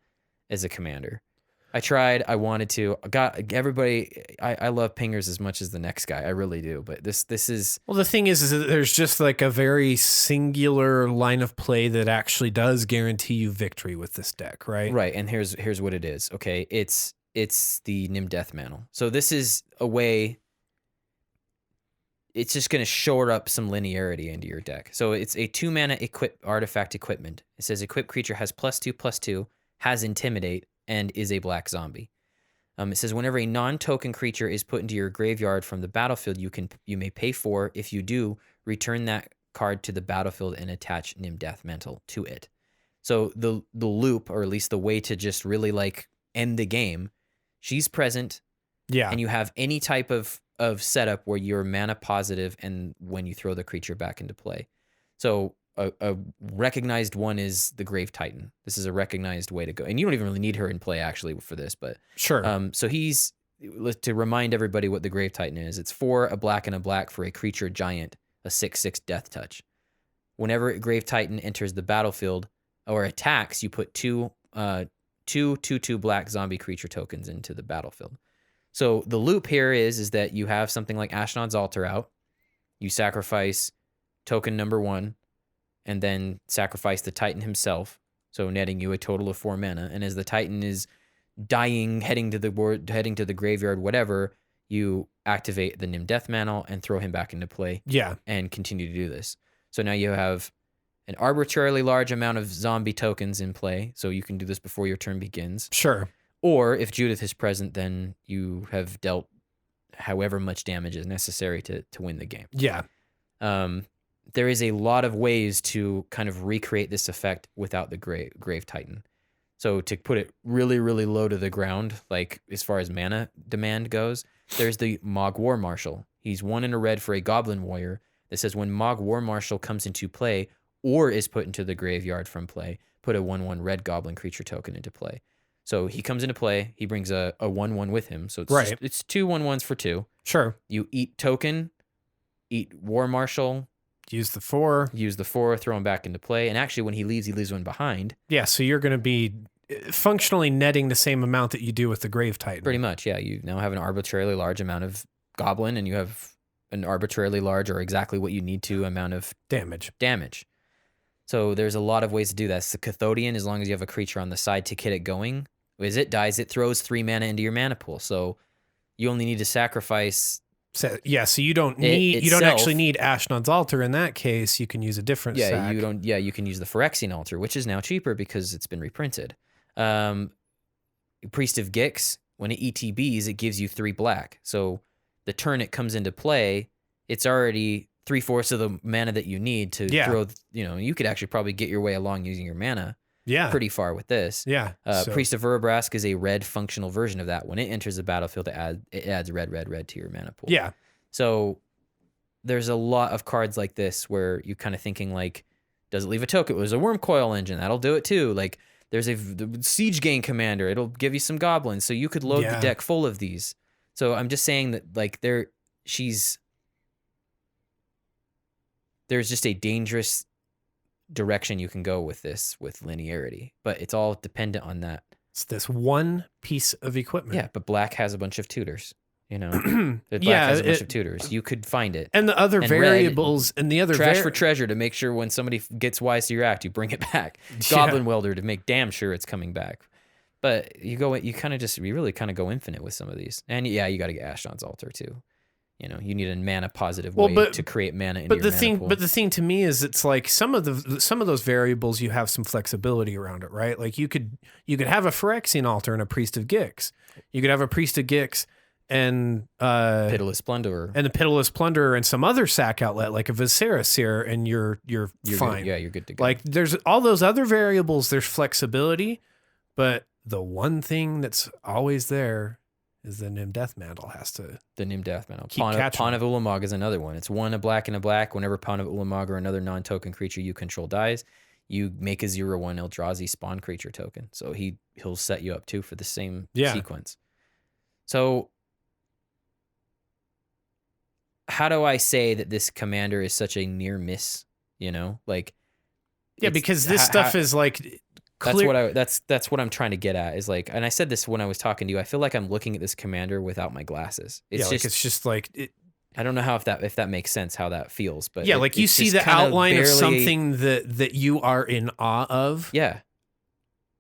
commander. I tried, I wanted to. I love pingers as much as the next guy. I really do. But this is... Well, the thing is that there's just like a very singular line of play that actually does guarantee you victory with this deck, right? Right, and here's what it is. Okay, it's the Nim Death Mantle. So this is a way... It's just going to shore up some linearity into your deck. So it's a 2-mana artifact equipment. It says equipped creature has +2/+2, has Intimidate, and is a black zombie. It says whenever a non-token creature is put into your graveyard from the battlefield, you may pay 4. If you do, return that card to the battlefield and attach Nim Death Mantle to it. So the loop, or at least the way to just really like end the game, she's present. Yeah. And you have any type of setup where you're mana positive and when you throw the creature back into play. So a recognized one is the Grave Titan. This is a recognized way to go. And you don't even really need her in play actually for this, but sure. So he's, to remind everybody what the Grave Titan is, it's 4, a black and a black for a creature giant, a 6/6 death touch. Whenever a Grave Titan enters the battlefield or attacks, you put two 2/2 black zombie creature tokens into the battlefield. So the loop here is that you have something like Ashnod's Altar out, you sacrifice token number 1, and then sacrifice the Titan himself, so netting you a total of 4 mana. And as the Titan is dying, heading to the graveyard, whatever, you activate the Nim Death Mantle and throw him back into play. Yeah. And continue to do this. So now you have an arbitrarily large amount of zombie tokens in play, so you can do this before your turn begins. Sure. Or if Judith is present, then you have dealt however much damage is necessary to win the game. Yeah. There is a lot of ways to kind of recreate this effect without the Grave Titan. So to put it really, really low to the ground, like as far as mana demand goes, there's the Mog War Marshal. He's 1 in a red for a Goblin Warrior that says when Mog War Marshal comes into play or is put into the graveyard from play, put a 1/1 red Goblin creature token into play. So he comes into play, he brings a 1/1 with him. So it's it's 2 1/1s for 2. Sure. You eat token, eat War Marshal, use the 4, throw him back into play. And actually when he leaves one behind. Yeah, so you're going to be functionally netting the same amount that you do with the Grave Titan. Pretty much, yeah. You now have an arbitrarily large amount of Goblin, and you have an arbitrarily large, or exactly what you need to, amount of damage. So there's a lot of ways to do that. It's the Cathodian, as long as you have a creature on the side to get it going. As it dies, it throws 3 mana into your mana pool. So you only need to sacrifice. So you don't actually need Ashnod's Altar in that case. You can use a different sack. You can use the Phyrexian Altar, which is now cheaper because it's been reprinted. Priest of Gix, when it ETBs, it gives you 3 black. So the turn it comes into play, it's already 3/4 of the mana that you need to throw. You could actually probably get your way along using your mana. Yeah. Pretty far with this. Yeah. Priest of Urabrask is a red functional version of that. When it enters the battlefield, it adds red to your mana pool. Yeah. So there's a lot of cards like this where you're kind of thinking like, does it leave a token? It was a Worm Coil Engine. That'll do it too. Like There's the Siege Gang Commander. It'll give you some goblins, so you could load the deck full of these. So I'm just saying that like there's just a dangerous direction you can go with this with linearity, but it's all dependent on that. It's this one piece of equipment. Yeah, but black has a bunch of tutors. You know, black has a bunch of tutors. You could find it. And the other and variables and the other trash for treasure to make sure when somebody gets wise to your act, you bring it back. Goblin welder to make damn sure it's coming back. But you really kind of go infinite with some of these. And yeah, you got to get Ashdon's Altar too. You know, you need a mana positive way to create mana into your mana pool. But the thing to me is, it's like some of those variables, you have some flexibility around it, right? Like you could have a Phyrexian Altar and a Priest of Gix. You could have a Priest of Gix and Pitiless Plunderer. And the Pitiless Plunderer and some other sack outlet like a Viscera Seer, and you're fine. Good. Yeah, you're good to go. Like there's all those other variables, there's flexibility, but the one thing that's always there is the Nim Death Mantle The Nim Death Mantle. Pawn of Ulamog is another one. It's one a black and a black. Whenever Pawn of Ulamog or another non-token creature you control dies, you make a 0/1 Eldrazi spawn creature token. So he'll set you up too for the same sequence. So how do I say that this commander is such a near miss? You know, like because this stuff is like clear. That's what I'm trying to get at is like, and I said this when I was talking to you. I feel like I'm looking at this commander without my glasses. It's just like I don't know if that makes sense how that feels, but like you see the outline of something that you are in awe of. Yeah.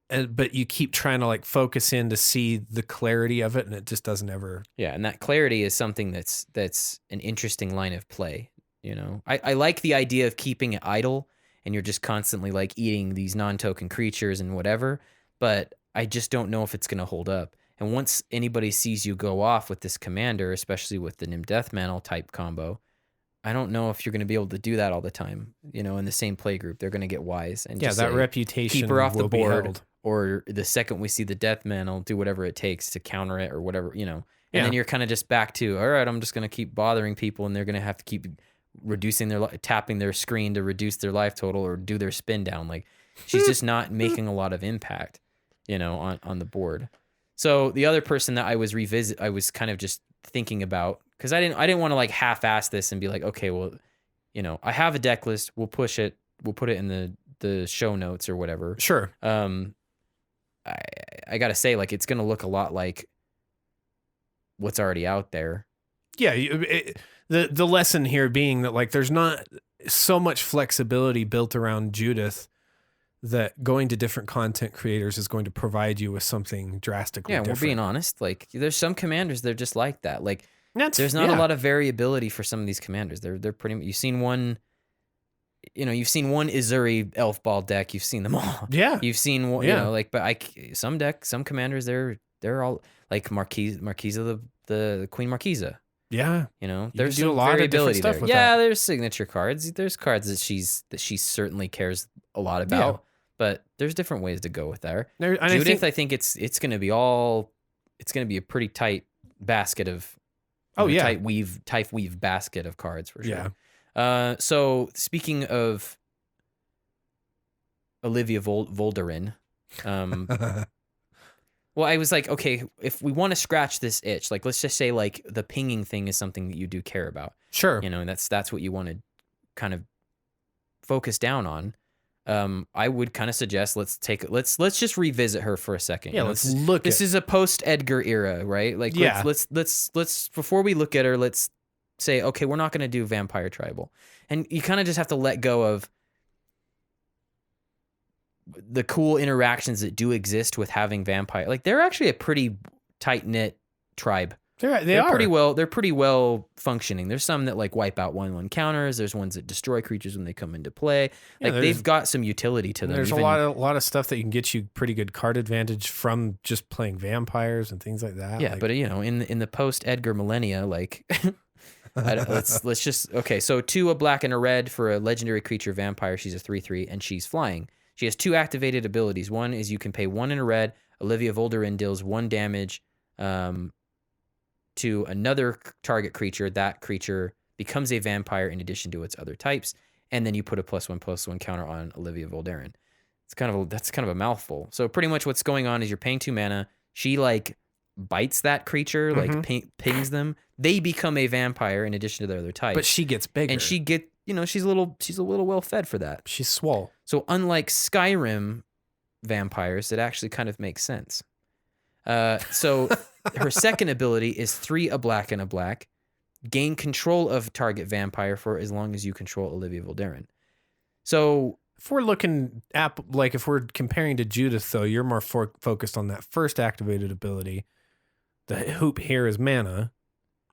But you keep trying to like focus in to see the clarity of it, and it just doesn't ever. Yeah, and that clarity is something that's an interesting line of play. You know, I like the idea of keeping it idle, and you're just constantly like eating these non-token creatures and whatever. But I just don't know if it's going to hold up. And once anybody sees you go off with this commander, especially with the Nim Death Mantle type combo, I don't know if you're going to be able to do that all the time. You know, in the same play group, they're going to get wise and just that say, reputation keep her off the board. Held. Or the second we see the Death Mantle, do whatever it takes to counter it or whatever, you know. And then you're kind of just back to, all right, I'm just going to keep bothering people, and they're going to have to keep reducing tapping their screen to reduce their life total or do their spin down. Like she's just not making a lot of impact, you know, on the board. So the other person that I was kind of just thinking about, because I didn't want to like half-ass this and be like, okay, well, you know, I have a deck list. We'll put it in the show notes or whatever. Sure. I gotta say, like, it's gonna look a lot like what's already out there. Yeah, the lesson here being that like there's not so much flexibility built around Judith that going to different content creators is going to provide you with something drastically different. We're being honest. Like, there's some commanders they're just like that. Like, there's not a lot of variability for some of these commanders. They're pretty. You've seen one. You know, you've seen one Izuri elf ball deck. You've seen them all. Yeah. You've seen one, you know, like, but some commanders, they're all like Marquisa, the Queen Marquisa. Yeah. You know, there's some a lot variability of different stuff there. with Yeah, that. there's signature cards. There's cards that she certainly cares a lot about. Yeah. But there's different ways to go with there. Judith, I think it's going to be a pretty tight basket of tight weave basket of cards for sure. Yeah. So speaking of Olivia Volderin, well, I was like, okay, if we want to scratch this itch, like let's just say like the pinging thing is something that you do care about. Sure. You know, and that's what you want to kind of focus down on. I would kind of suggest let's just revisit her for a second. Yeah, let's look. This is a post Edgar era, right? Like, let's before we look at her, let's say, okay, we're not going to do Vampire Tribal, and you kind of just have to let go of the cool interactions that do exist with having vampire. Like, they're actually a pretty tight knit tribe. They're pretty well functioning. There's some that like wipe out 1/1 counters. There's ones that destroy creatures when they come into play. Like, they've got some utility to them. There's a lot of stuff that can get you pretty good card advantage from just playing vampires and things like that. Yeah, like, but you know, in the post Edgar millennia, like let's just okay. So 2 a black and a red for a legendary creature vampire. She's a 3/3 and she's flying. She has 2 activated abilities. One is you can pay 1 in a red. Olivia Volderin deals 1 damage. To another target creature. That creature becomes a vampire in addition to its other types, and then you put a +1/+1 counter on Olivia Volderin. that's kind of a mouthful. So pretty much what's going on is you're paying 2 mana. She like bites that creature, like pings them. They become a vampire in addition to their other types. But she gets bigger. And she's a little well fed for that. She's swole. So unlike Skyrim vampires, it actually kind of makes sense. So her second ability is 3 a black and a black. Gain control of target vampire for as long as you control Olivia Voldaren. So if we're looking at, like, if we're comparing to Judith, though, you're more focused on that first activated ability. The hoop here is mana,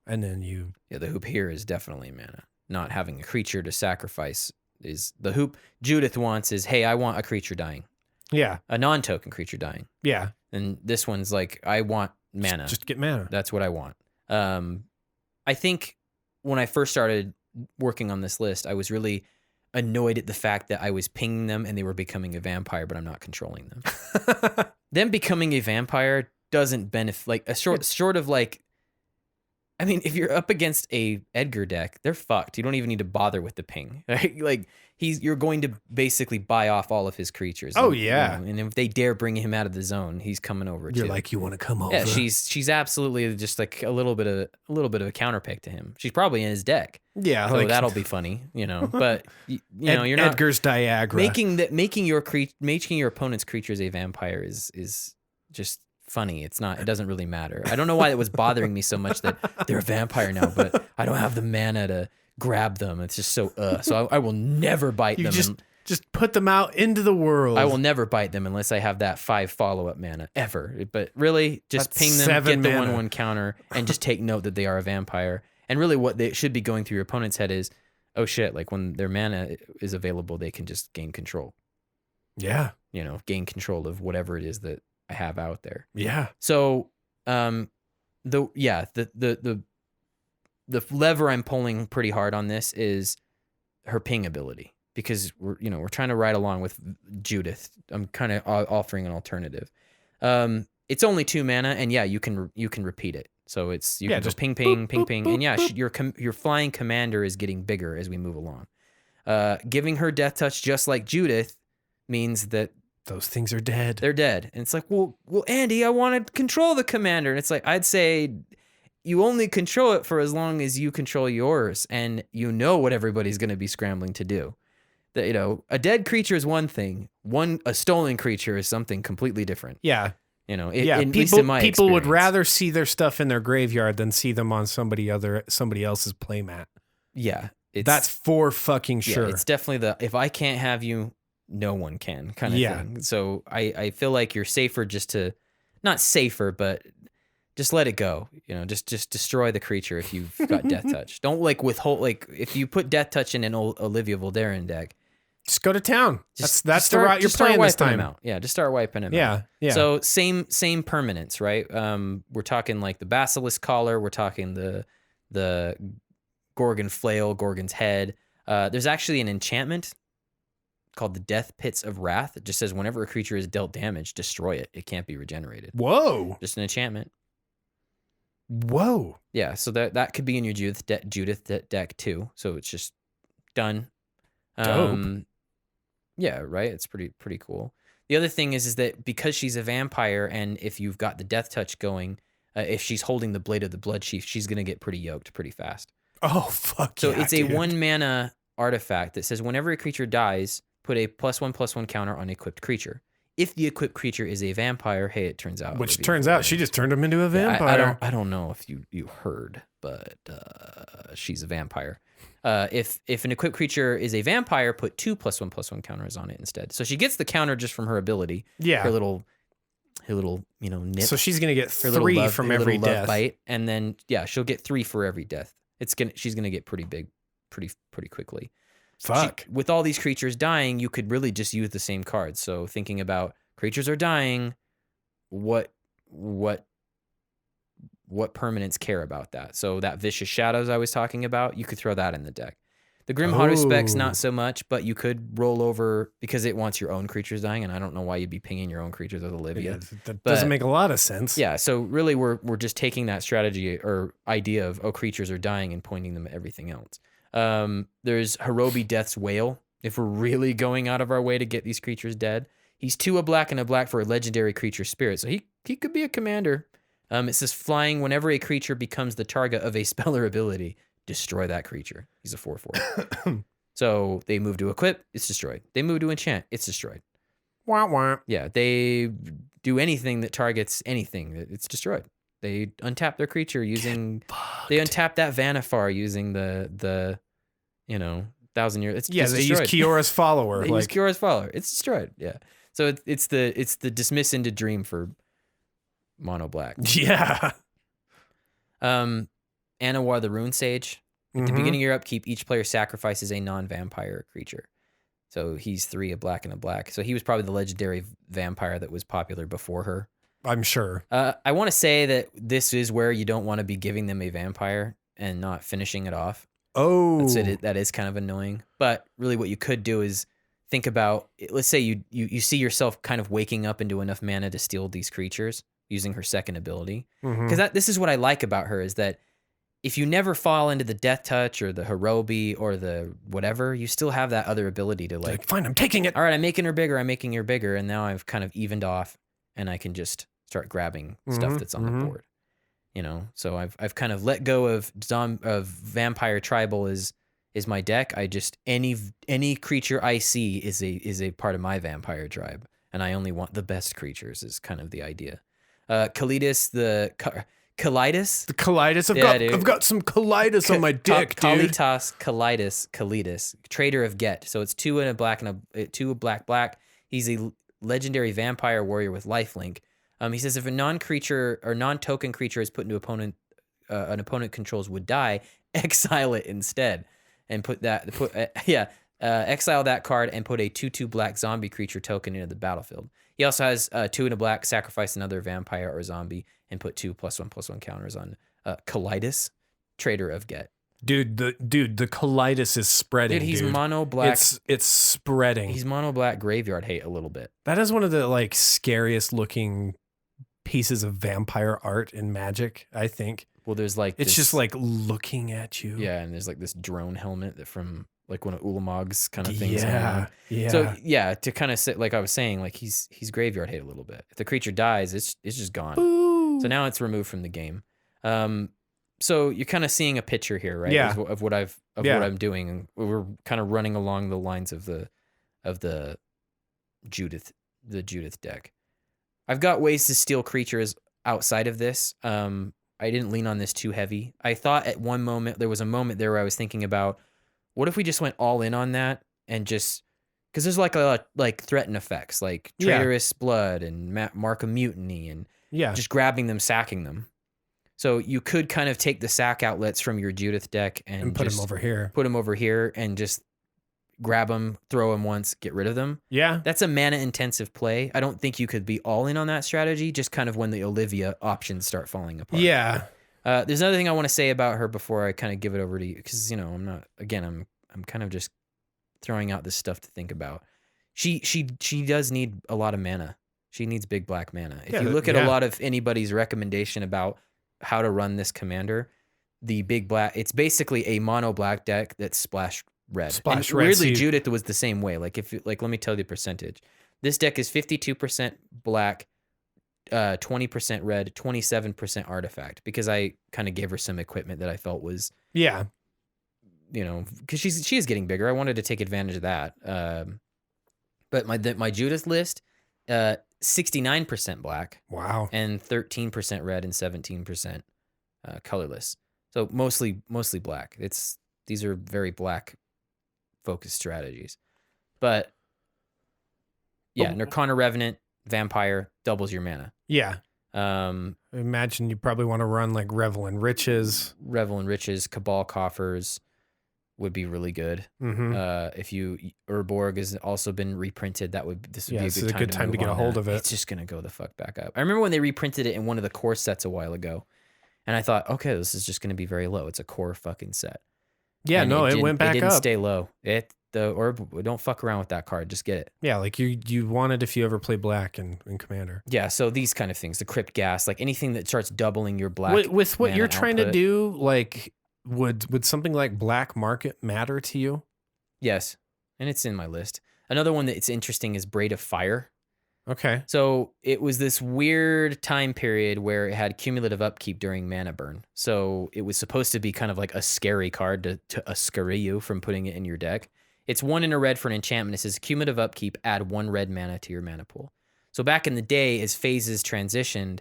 and then you... Yeah, the hoop here is definitely mana. Not having a creature to sacrifice is... The hoop Judith wants is, hey, I want a creature dying. Yeah. A non-token creature dying. Yeah. And this one's like, I want mana. Just get mana. That's what I want. I think when I first started working on this list, I was really annoyed at the fact that I was pinging them and they were becoming a vampire, but I'm not controlling them. Them becoming a vampire doesn't benefit, like, short of like, I mean, if you're up against a Edgar deck, they're fucked. You don't even need to bother with the ping. Right? Like, you're going to basically buy off all of his creatures. Oh, and, yeah. And if they dare bring him out of the zone, he's coming over. You're too. like, you want to come over? Yeah, she's absolutely just like a little bit of a counterpick to him. She's probably in his deck. Yeah, so like, that'll be funny, you know. But you know, you're not Edgar's Diagra. making your opponent's creatures a vampire is just funny. It doesn't really matter. I don't know why it was bothering me so much that they're a vampire now, but I don't have the mana to grab them. It's just so So I will never bite them. Just put them out into the world. I will never bite them unless I have that 5 follow-up mana ever. But really, just That's ping them, 7 get the mana. 1/1 counter, and just take note that they are a vampire. And really, what they should be going through your opponent's head is, oh shit! Like when their mana is available, they can just gain control. Yeah. You know, gain control of whatever it is that I have out there. Yeah. So, the lever I'm pulling pretty hard on this is her ping ability, because we're trying to ride along with Judith. I'm kind of offering an alternative. It's only 2 mana, and yeah, you can repeat it. So it's you can just ping, ping, boop, ping, boop, ping, boop, and yeah, boop. your flying commander is getting bigger as we move along. Giving her death touch just like Judith means that those things are dead. they're dead. And it's like, well, Andy, I want to control the commander. And it's like, I'd say you only control it for as long as you control yours, and you know what everybody's going to be scrambling to do. That, you know, a dead creature is one thing. A stolen creature is something completely different. Yeah. You know, Yeah. at least in my People would experience. rather see their stuff in their graveyard than see them on somebody else's playmat. Yeah. That's for fucking sure. Yeah, it's definitely if I can't have you, no one can kind of thing. So I feel like you're safer not safer, but just let it go. You know, just destroy the creature if you've got Death Touch. Don't like withhold, like if you put Death Touch in an Olivia Voldaren deck, just go to town. That's the route you're just start playing this wiping time. them out. Yeah, just start wiping them out. Yeah, yeah. So same permanents, right? We're talking like the Basilisk Collar. We're talking the Gorgon Flail, Gorgon's Head. There's actually an enchantment called the Death Pits of Wrath. It just says whenever a creature is dealt damage, destroy it. It can't be regenerated. Whoa. Just an enchantment. Whoa. Yeah, so that could be in your Judith deck too. So it's just done. Dope. Yeah, right. It's pretty cool. The other thing is that because she's a vampire, and if you've got the Death Touch going, if she's holding the Blade of the Blood Chief, she's gonna get pretty yoked pretty fast. Oh fuck. So yeah, it's a dude. 1 mana artifact that says whenever a creature dies, put a +1/+1 counter on equipped creature. If the equipped creature is a vampire, hey, it turns out. Which Olivia turns out Voldaren. she just turned him into a Yeah, vampire. I don't know if you heard, but she's a vampire. If an equipped creature is a vampire, put 2 +1/+1 counters on it instead. So she gets the counter just from her ability. Yeah. Her little nip. So she's gonna get her little 3 love- from her every little love death. bite, and then she'll get 3 for every death. She's gonna get pretty big, pretty quickly. Fuck. With all these creatures dying, you could really just use the same cards. So thinking about creatures are dying, what permanents care about that? So that Vicious Shadows I was talking about, you could throw that in the deck. The Grim Haruspex, not so much, but you could roll over because it wants your own creatures dying, and I don't know why you'd be pinging your own creatures with Olivia. That But- doesn't make a lot of sense. Yeah, so really we're just taking that strategy or idea of creatures are dying and pointing them at everything else. There's Hirobi Death's Wail. If we're really going out of our way to get these creatures dead, He's 2 a black and a black for a legendary creature spirit. So he could be a commander. It says flying whenever a creature becomes the target of a spell or ability, destroy that creature. He's a 4/4. So they move to equip, it's destroyed. They move to enchant, it's destroyed. Wah, wah. Yeah, they do anything that targets anything, it's destroyed. They untap their creature using. They untap that Vanifar using the 1,000 years. It's Yeah, just they destroyed. use Kiora's follower. They use Kiora's follower. It's destroyed. Yeah. So it's the dismiss into dream for mono black. Yeah. Anawar the Rune Sage. At the Mhm. beginning of your upkeep, each player sacrifices a non-vampire creature. So he's 3 a black and a black. So he was probably the legendary vampire that was popular before her. I'm sure. I want to say that this is where you don't want to be giving them a vampire and not finishing it off. Oh. That is kind of annoying. But really what you could do is think about, let's say you see yourself kind of waking up into enough mana to steal these creatures using her second ability. Mhm. Because this is what I like about her is that if you never fall into the Death Touch or the Hirobi or the whatever, you still have that other ability to like, Fine, I'm taking it. all right, I'm making her bigger, and now I've kind of evened off and I can just start grabbing stuff that's on the board. So I've kind of let go of vampire tribal is my deck. I just any creature I see is a part of my vampire tribe, and I only want the best creatures is kind of the idea. Kalidas the Kalidas. The Kalidas. Dude. I've got some Kalidas on my dick, dude. Kalidas, Trader of Get. So it's 2 and a black and a 2 black. He's a legendary vampire warrior with lifelink. He says if a non-creature or non-token creature is put into an opponent controls would die, exile it instead, and exile that card and put a 2/2 black zombie creature token into the battlefield. He also has 2 and a black, sacrifice another vampire or zombie, and put 2 +1/+1 counters on Kalidas, Trader of Get. Dude, the Kalidas is spreading. Dude, he's mono black. It's spreading. He's mono black graveyard hate a little bit. That is one of the like scariest looking pieces of vampire art in Magic, I think. Well, there's like It's this, just like looking at you. yeah, and there's like this drone helmet that from like one of Ulamog's kind of things. going Yeah. on. Yeah. So yeah, to kind of sit like I was saying, like he's graveyard hate a little bit. If the creature dies, it's just gone. Boo. So now it's removed from the game. So you're kind of seeing a picture here, right? Yeah. Of what I'm doing, and we're kind of running along the lines of the Judith deck. I've got ways to steal creatures outside of this. I didn't lean on this too heavy. I thought at one moment there was a moment there where I was thinking about, what if we just went all in on that and just because there's like threaten effects like traitorous blood and mark of mutiny and just grabbing them, sacking them. So you could kind of take the sack outlets from your Judith deck and put just them over here. Put them over here and just grab them, throw them once, get rid of them. Yeah. That's a mana intensive play. I don't think you could be all in on that strategy, just kind of when the Olivia options start falling apart. Yeah. There's another thing I want to say about her before I kind of give it over to you, because I'm kind of just throwing out this stuff to think about. She does need a lot of mana. She needs big black mana. If you look at a lot of anybody's recommendation about how to run this commander, the big black, it's basically a mono black deck that's splash red. Splash and red. Weirdly, Judith was the same way. Let me tell you the percentage. This deck is 52% black, 20% red, 27% artifact, because I kind of gave her some equipment that I felt was, because she is getting bigger. I wanted to take advantage of that. But my Judith list, 69% black. Wow. And 13% red and 17% colorless. So mostly black. These are very black focused strategies. But yeah, Nirkana Revenant, Vampire, doubles your mana. Yeah. Imagine you probably want to run like Revel and Riches. Cabal Coffers would be really good. Mm-hmm. If Urborg has also been reprinted, this would be a good time to get a hold of it. It's just gonna go the fuck back up. I remember when they reprinted it in one of the core sets a while ago, and I thought, okay, this is just gonna be very low. It's a core fucking set. Yeah, and it went back up. It didn't stay low. Don't fuck around with that card. Just get it. Yeah, like you want it if you ever play black in Commander. Yeah, so these kind of things, the Crypt Gas, like anything that starts doubling your black. With what you're trying to output. do, like would something like Black Market matter to you? Yes, and it's in my list. Another one that's interesting is Braid of Fire. Okay. So it was this weird time period where it had cumulative upkeep during mana burn. So it was supposed to be kind of like a scary card to scurry you from putting it in your deck. It's 1 in a red for an enchantment. It says cumulative upkeep, add 1 red mana to your mana pool. So back in the day, as phases transitioned,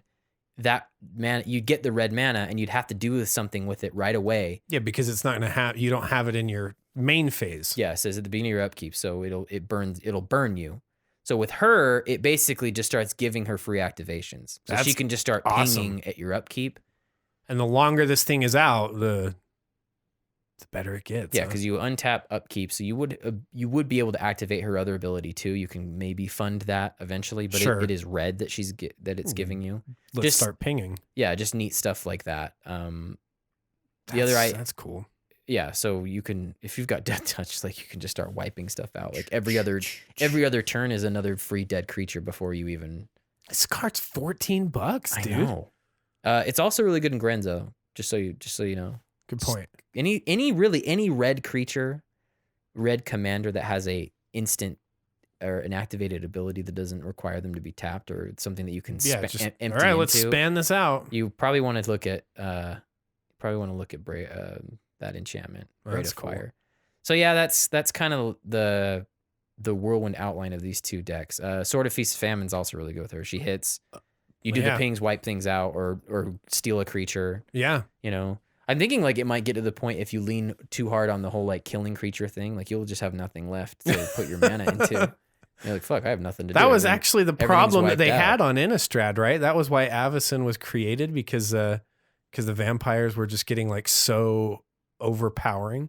that mana, you'd get the red mana and you'd have to do something with it right away. Yeah, because it's not going to have, you don't have it in your main phase. Yeah, it says at the beginning of your upkeep. So it'll burn you. So with her, it basically just starts giving her free activations. So That's she can just start awesome. pinging at your upkeep. And the longer this thing is out, the better it gets. Yeah, huh? because you untap upkeep, so you would be able to activate her other ability too. You can maybe fund that eventually, but Sure. it is red that it's giving you. Let's just start pinging. Yeah, just neat stuff like that. That's cool. Yeah, so you can, if you've got Death Touch, like you can just start wiping stuff out. Like every other turn is another free dead creature before you even. This card's $14, I dude. know. It's also really good in Grenzo. Just so you know. Good point. Any red creature, red commander that has a instant or an activated ability that doesn't require them to be tapped or something that you can Yeah, empty all right, let's into. span this out. You probably want to look at that enchantment, Well, Braid that's of cool. Fire. So yeah, that's kind of the whirlwind outline of these two decks. Sword of Feast Famine's also really good with her. She hits, you do Yeah. the pings, wipe things out, or steal a creature. Yeah. You know, I'm thinking like it might get to the point if you lean too hard on the whole like killing creature thing, like you'll just have nothing left to put your mana into. You're like, fuck, I have nothing to do. That was I mean, actually the everything's problem that wiped they out. had on Innistrad, right? That was why Avacyn was created because the vampires were just getting like so overpowering.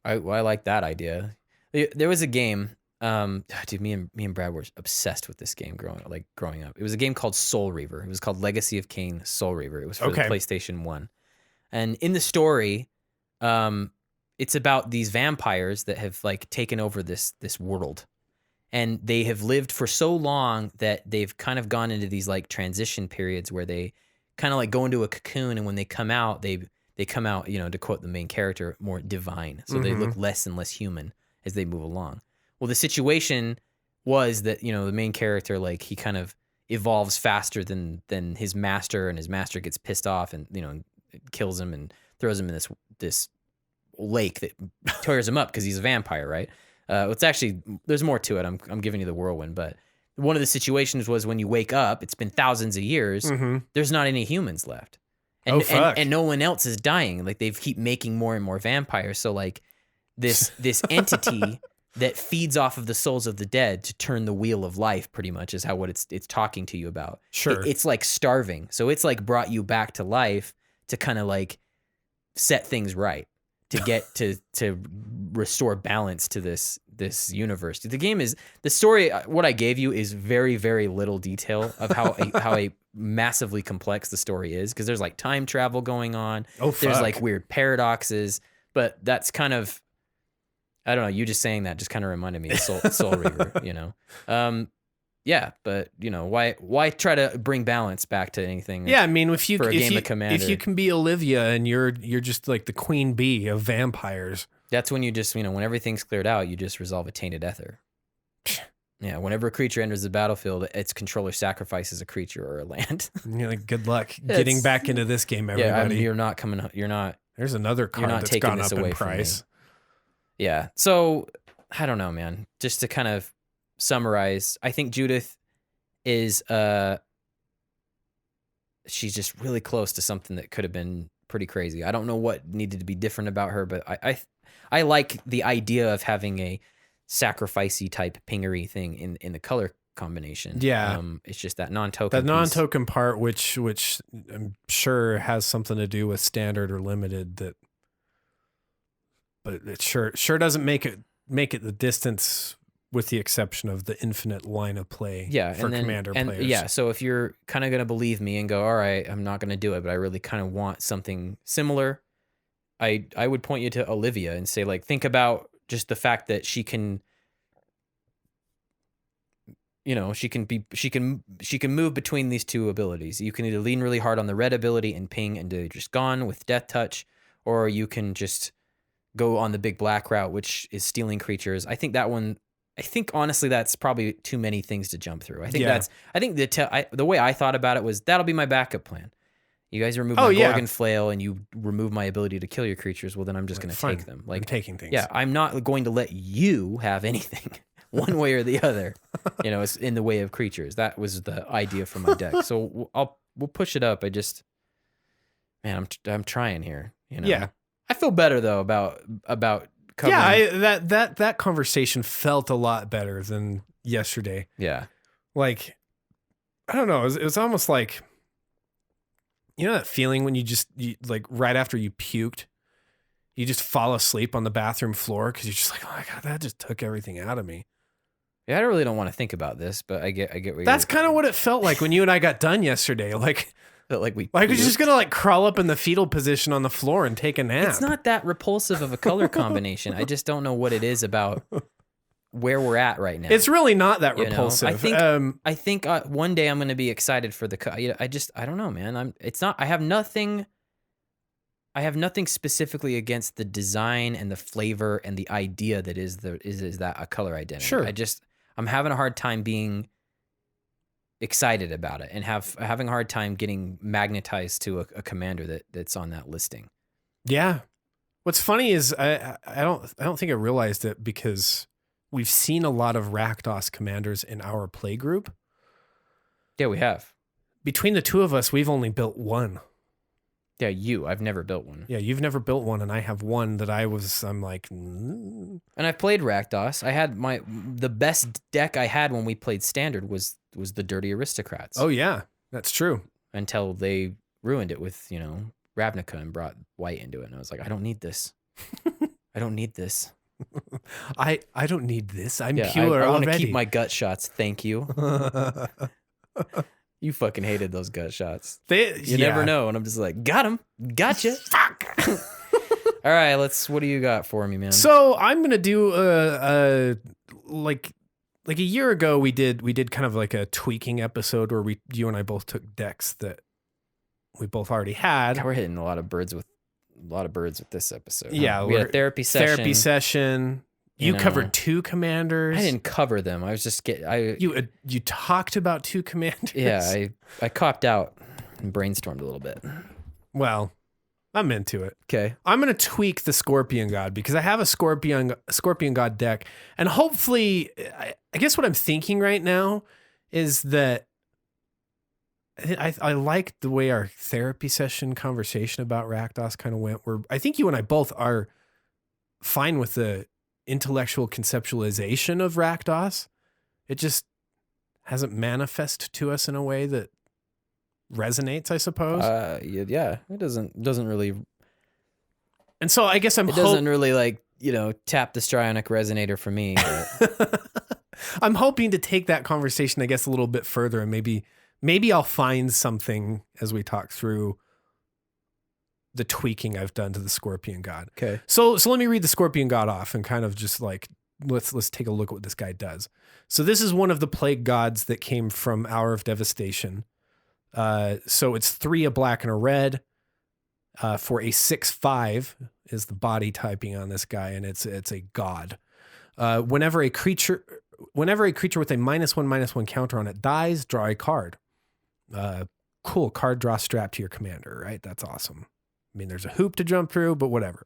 I like that idea. There was a game, dude. Me and Brad were obsessed with this game growing up. It was a game called Soul Reaver. It was called Legacy of Kain Soul Reaver. It was for the PlayStation 1. And in the story, it's about these vampires that have like taken over this world, and they have lived for so long that they've kind of gone into these like transition periods where they kind of like go into a cocoon, and when they come out, they come out, you know, to quote the main character, more divine. So they look less and less human as they move along. Well, the situation was that, you know, the main character, like he kind of evolves faster than his master, and his master gets pissed off and, you know, kills him and throws him in this lake that tears him up because he's a vampire, right? It's actually, there's more to it. I'm giving you the whirlwind, but one of the situations was when you wake up, it's been thousands of years, there's not any humans left. And no one else is dying. Like they keep making more and more vampires. So like this entity that feeds off of the souls of the dead to turn the wheel of life, pretty much is how what it's talking to you about. Sure. It's like starving. So it's like brought you back to life to kind of like set things right, to get to restore balance to this universe. The game is, the story, what I gave you is very, very little detail of how a massively complex the story is, because there's like time travel going on. Oh, fuck. There's like weird paradoxes, but that's kind of, I don't know, you just saying that just kind of reminded me of Soul Reaver, you know? Yeah, but you know, why try to bring balance back to anything? Yeah, I mean, if you can be Olivia and you're just like the queen bee of vampires. That's when you just, you know, when everything's cleared out, you just resolve a tainted ether. Yeah, whenever a creature enters the battlefield, its controller sacrifices a creature or a land. You're like, good luck getting back into this game, everybody. Yeah, I mean, you're not coming. You're not. There's another card that's taking gone this up away in from me. price. Yeah, so I don't know, man. Just to kind of summarize, I think Judith is she's just really close to something that could have been pretty crazy. I don't know what needed to be different about her, but I like the idea of having a sacrificey type pingery thing in the color combination. Yeah. It's just that non-token. That non-token part, which I'm sure has something to do with standard or limited, but it sure doesn't make it the distance, with the exception of the infinite line of play for commander players. Yeah, so if you're kind of going to believe me and go, all right, I'm not going to do it, but I really kind of want something similar, I would point you to Olivia and say, like, think about just the fact that she can, you know, she can move between these two abilities. You can either lean really hard on the red ability and ping and do just gone with Death Touch, or you can just go on the big black route, which is stealing creatures. I think that one I think honestly that's probably too many things to jump through. I think Yeah. the way I thought about it was that'll be my backup plan. You guys remove Oh, my yeah. Gorgon flail and you remove my ability to kill your creatures. Well, then I'm just going to Fine. take them. I'm Like taking things. yeah, I'm not going to let you have anything one way or the other. You know, it's in the way of creatures. That was the idea for my deck. So we'll push it up. Man, I'm trying here. You know. Yeah. I feel better though about covering. Yeah, that conversation felt a lot better than yesterday. Yeah. Like, I don't know. It was almost like, you know that feeling when you like right after you puked, you just fall asleep on the bathroom floor because you're just like, oh my God, that just took everything out of me. Yeah, I really don't want to think about this, but I get what That's kind of what it felt like when you and I got done yesterday. Like we you're just gonna like crawl up in the fetal position on the floor and take a nap. It's not that repulsive of a color combination. I just don't know what it is about where we're at right now. It's really not that You know? repulsive. I think one day I'm going to be excited for I don't know, man. I have nothing specifically against the design and the flavor and the idea that is that a color identity. Sure. I'm having a hard time being excited about it and having a hard time getting magnetized to a commander that's on that listing. Yeah. What's funny is I don't think I realized it because we've seen a lot of Rakdos commanders in our play group. Yeah, we have. Between the two of us, we've only built one. Yeah, I've never built one. Yeah, you've never built one, and I have one that I'm like... And I've played Rakdos. I had the best deck I had when we played Standard was the Dirty Aristocrats. Oh, yeah, that's true. Until they ruined it with, Ravnica and brought white into it. And I was like, I don't need this. I don't need this. I don't need this. I'm Yeah, pure I want already. to keep my gut shots. Thank you. You fucking hated those gut shots. You never know. And I'm just like, got him. Gotcha. Fuck. All right, what do you got for me, man? So I'm going to do like a year ago, we did kind of like a tweaking episode where you and I both took decks that we both already had. God, we're hitting a lot of birds with this episode. Yeah. We had a therapy session. You covered two commanders. I didn't cover them. I was just you talked about two commanders. Yeah, I copped out and brainstormed a little bit. Well, I'm into it. Okay. I'm going to tweak the Scorpion God because I have a Scorpion God deck. And hopefully, I guess what I'm thinking right now is that I like the way our therapy session conversation about Rakdos kind of went, where I think you and I both are fine with the intellectual conceptualization of Rakdos. It just hasn't manifested to us in a way that resonates, I suppose. Yeah, it doesn't really. And so I guess it doesn't really tap the Strionic resonator for me. But. I'm hoping to take that conversation, I guess, a little bit further, and maybe I'll find something as we talk through the tweaking I've done to the Scorpion God. Okay. So let me read the Scorpion God off and kind of just like let's take a look at what this guy does. So this is one of the plague gods that came from Hour of Devastation. So it's 3 a black and a red. For a 6/5 is the body typing on this guy, and it's a god. Whenever a creature with a -1/-1 counter on it dies, draw a card. Cool card draw strap to your commander, right? That's awesome. I mean, there's a hoop to jump through, but whatever.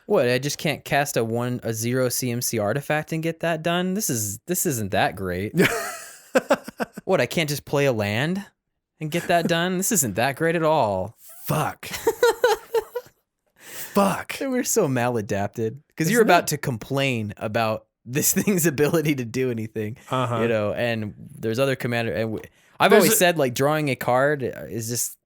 What? I just can't cast a 0 CMC artifact and get that done. This isn't that great. What? I can't just play a land and get that done. This isn't that great at all. Fuck. Fuck. We're so maladapted because you're about to complain about this thing's ability to do anything, and there's other commander. And I've always said like drawing a card is just,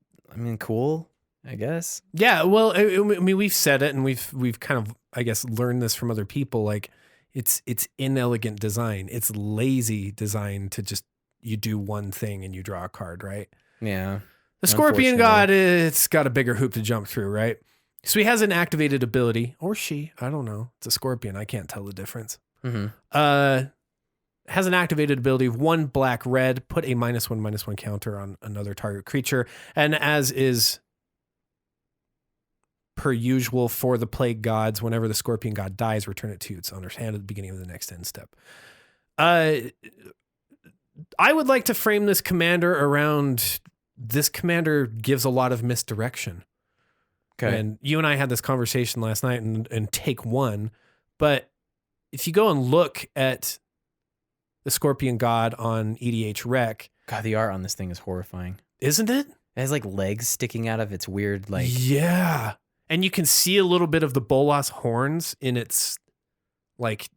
cool, I guess. Yeah. Well, I mean, we've said it and we've kind of, I guess, learned this from other people. Like it's inelegant design. It's lazy design to just, you do one thing and you draw a card, right? Yeah. The Scorpion God, it's got a bigger hoop to jump through, right? So he has an activated ability, or she, I don't know. It's a Scorpion. I can't tell the difference. Mm-hmm. Has an activated ability of 1 black red, put a -1/-1 counter on another target creature. And as is per usual for the plague gods, whenever the Scorpion God dies, return it to its owner's hand at the beginning of the next end step. I would like to frame this commander around this commander gives a lot of misdirection. Okay. And you and I had this conversation last night in take 1. But if you go and look at the Scorpion God on EDH Rec, God, the art on this thing is horrifying. isn't it? It has like legs sticking out of its weird, like, Yeah. And you can see a little bit of the Bolas horns in its like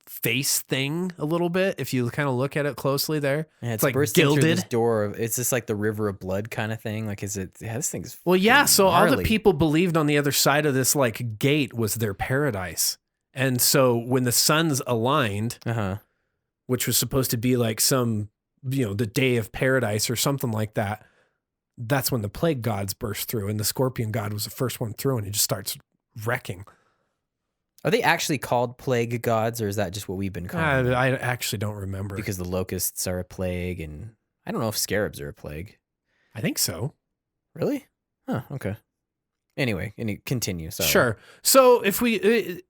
face thing a little bit. If you kind of look at it closely there, and it's like bursting through this gilded. door. It's just like the river of blood kind of thing. Like, is it? Yeah, this thing's. Well, yeah. So all the gnarly. people believed on the other side of this like gate was their paradise. And so when the suns aligned, which was supposed to be like some, the day of paradise or something like that, that's when the plague gods burst through, and the Scorpion God was the first one through, and it just starts wrecking. Are they actually called plague gods, or is that just what we've been calling them? I actually don't remember. Because the locusts are a plague, and I don't know if scarabs are a plague. I think so. Really? Huh, okay. Anyway, continue. Sorry. Sure. So if we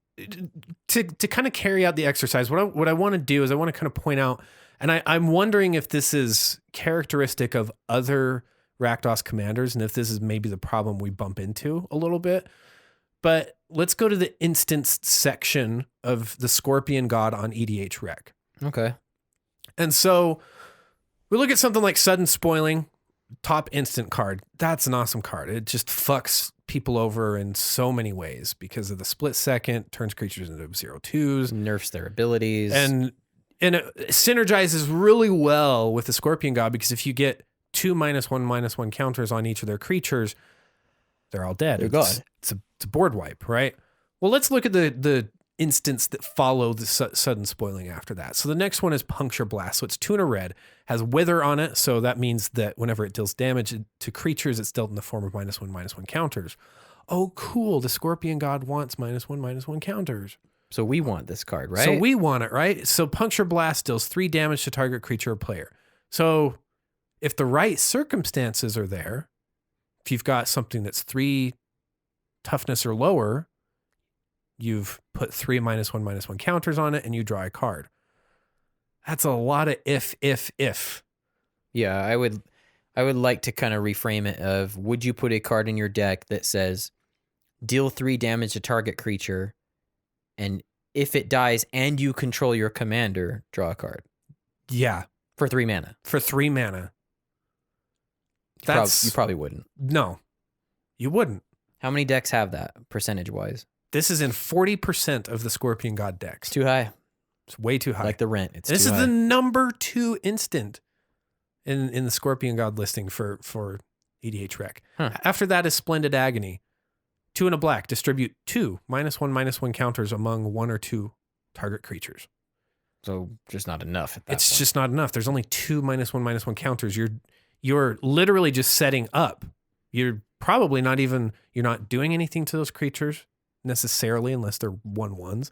to kind of carry out the exercise, what I want to do is I want to kind of point out, and I'm wondering if this is characteristic of other Rakdos commanders, and if this is maybe the problem we bump into a little bit. But let's go to the instance section of the Scorpion God on EDH Rec. Okay. And so we look at something like Sudden Spoiling, top instant card. That's an awesome card. It just fucks people over in so many ways because of the split second, turns creatures into 0/2s. Nerfs their abilities. And it synergizes really well with the Scorpion God, because if you get 2 -1/-1 counters on each of their creatures, they're all dead. They're gone. It's a board wipe, right? Well, let's look at the instants that follow the Sudden Spoiling after that. So the next one is Puncture Blast. So it's 2 and a red, has Wither on it. So that means that whenever it deals damage to creatures, it's dealt in the form of -1/-1 counters. Oh, cool. The Scorpion God wants -1/-1 counters. So we want this card, right? So we want it, right? So Puncture Blast deals 3 damage to target creature or player. So if the right circumstances are there, if you've got something that's 3 toughness or lower, you've put 3 -1/-1 counters on it and you draw a card. That's a lot of if. Yeah, I would like to kind of reframe it of, would you put a card in your deck that says deal 3 damage to target creature, and if it dies and you control your commander, draw a card. Yeah. For 3 mana. For 3 mana. You probably wouldn't. No, you wouldn't. How many decks have that, percentage-wise? This is in 40% of the Scorpion God decks. It's too high. It's way too high. Like the rent. It's this too is high. the number 2 instant in the Scorpion God listing for EDH Rec. Huh. After that is Splendid Agony. 2 and a black. Distribute 2 -1/-1 counters among 1 or 2 target creatures. So just not enough at that It's point. just not enough. There's only 2 -1/-1 counters. You're literally just setting up. You're probably not even, you're not doing anything to those creatures necessarily unless they're 1/1s.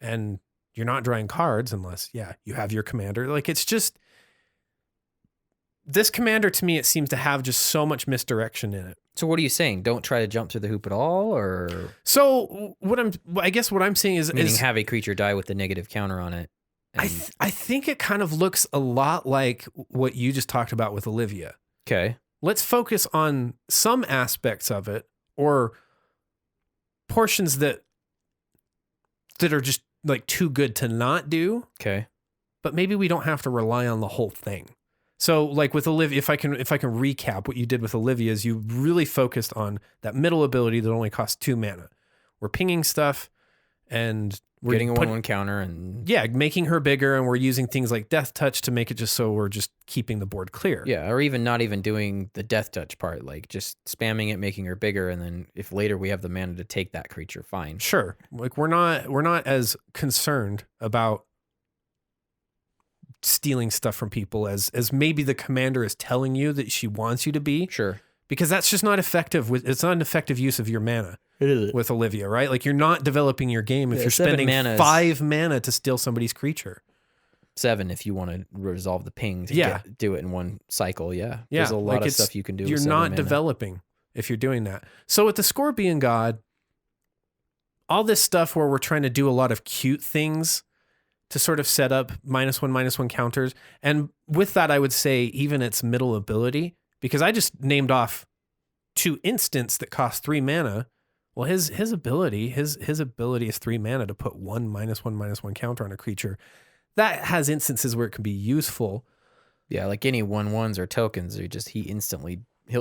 And you're not drawing cards unless, you have your commander. Like, it's just, this commander to me, it seems to have just so much misdirection in it. So what are you saying? Don't try to jump through the hoop at all, or So I guess what I'm saying is, meaning have a creature die with the negative counter on it? I think it kind of looks a lot like what you just talked about with Olivia. Okay. Let's focus on some aspects of it, or portions that are just like too good to not do. Okay. But maybe we don't have to rely on the whole thing. So like with Olivia, if I can recap what you did with Olivia, is you really focused on that middle ability that only costs 2 mana. We're pinging stuff and we're getting a 1/1 counter and making her bigger, and we're using things like Death Touch to make it just so we're just keeping the board clear. Yeah, or even not even doing the Death Touch part, like just spamming it, making her bigger, and then if later we have the mana to take that creature, fine. Sure. Like we're not as concerned about stealing stuff from people as maybe the commander is telling you that she wants you to be. Sure. Because that's just not effective. It's not an effective use of your mana with Olivia, right? Like you're not developing your game if you're spending 5 mana to steal somebody's creature. 7 if you want to resolve the ping to do it in one cycle. Yeah. There's a lot of stuff you can do. You're not developing if you're doing that. So with the Scorpion God, all this stuff where we're trying to do a lot of cute things to sort of set up -1/-1 counters. And with that, I would say even its middle ability, because I just named off 2 instants that cost 3 mana. Well, his ability is 3 mana to put 1 -1/-1 counter on a creature. That has instances where it can be useful. Yeah, like any 1/1s or tokens, he'll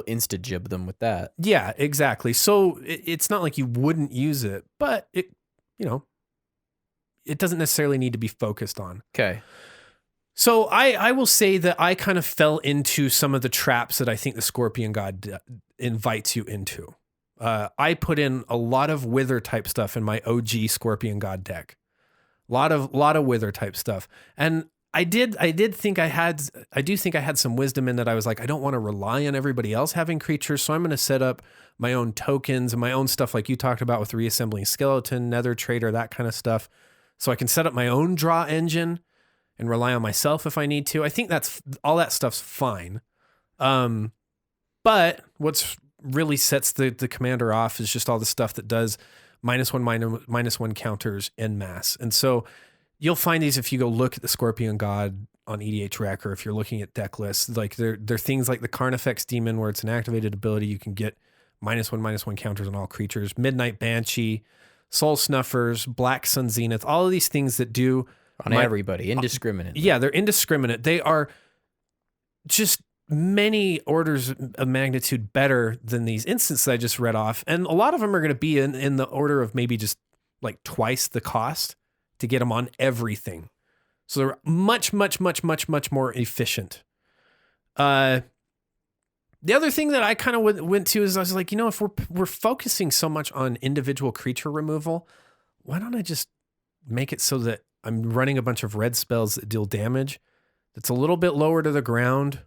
insta-jib them with that. Yeah, exactly. So it's not like you wouldn't use it, but it doesn't necessarily need to be focused on. Okay. So I will say that I kind of fell into some of the traps that I think the Scorpion God invites you into. I put in a lot of Wither type stuff in my OG Scorpion God deck. A lot of Wither type stuff. And I do think I had some wisdom in that. I was like, I don't want to rely on everybody else having creatures, so I'm going to set up my own tokens and my own stuff like you talked about with reassembling skeleton, nether trader, that kind of stuff. So I can set up my own draw engine and rely on myself if I need to. I think all that stuff's fine. But what's really sets the commander off is just all the stuff that does -1/-1 counters en masse. And so you'll find these if you go look at the Scorpion God on EDH Rec, or if you're looking at deck lists, like they're things like the Carnifex Demon, where it's an activated ability. You can get -1/-1 counters on all creatures. Midnight Banshee, Soul Snuffers, Black Sun Zenith, all of these things that do on everybody, indiscriminate. Yeah, they're indiscriminate. They are just many orders of magnitude better than these instances I just read off. And a lot of them are going to be in the order of maybe just like twice the cost to get them on everything. So they're much, much, much, much, much more efficient. The other thing that I kind of went to is I was like, if we're focusing so much on individual creature removal, why don't I just make it so that I'm running a bunch of red spells that deal damage that's a little bit lower to the ground.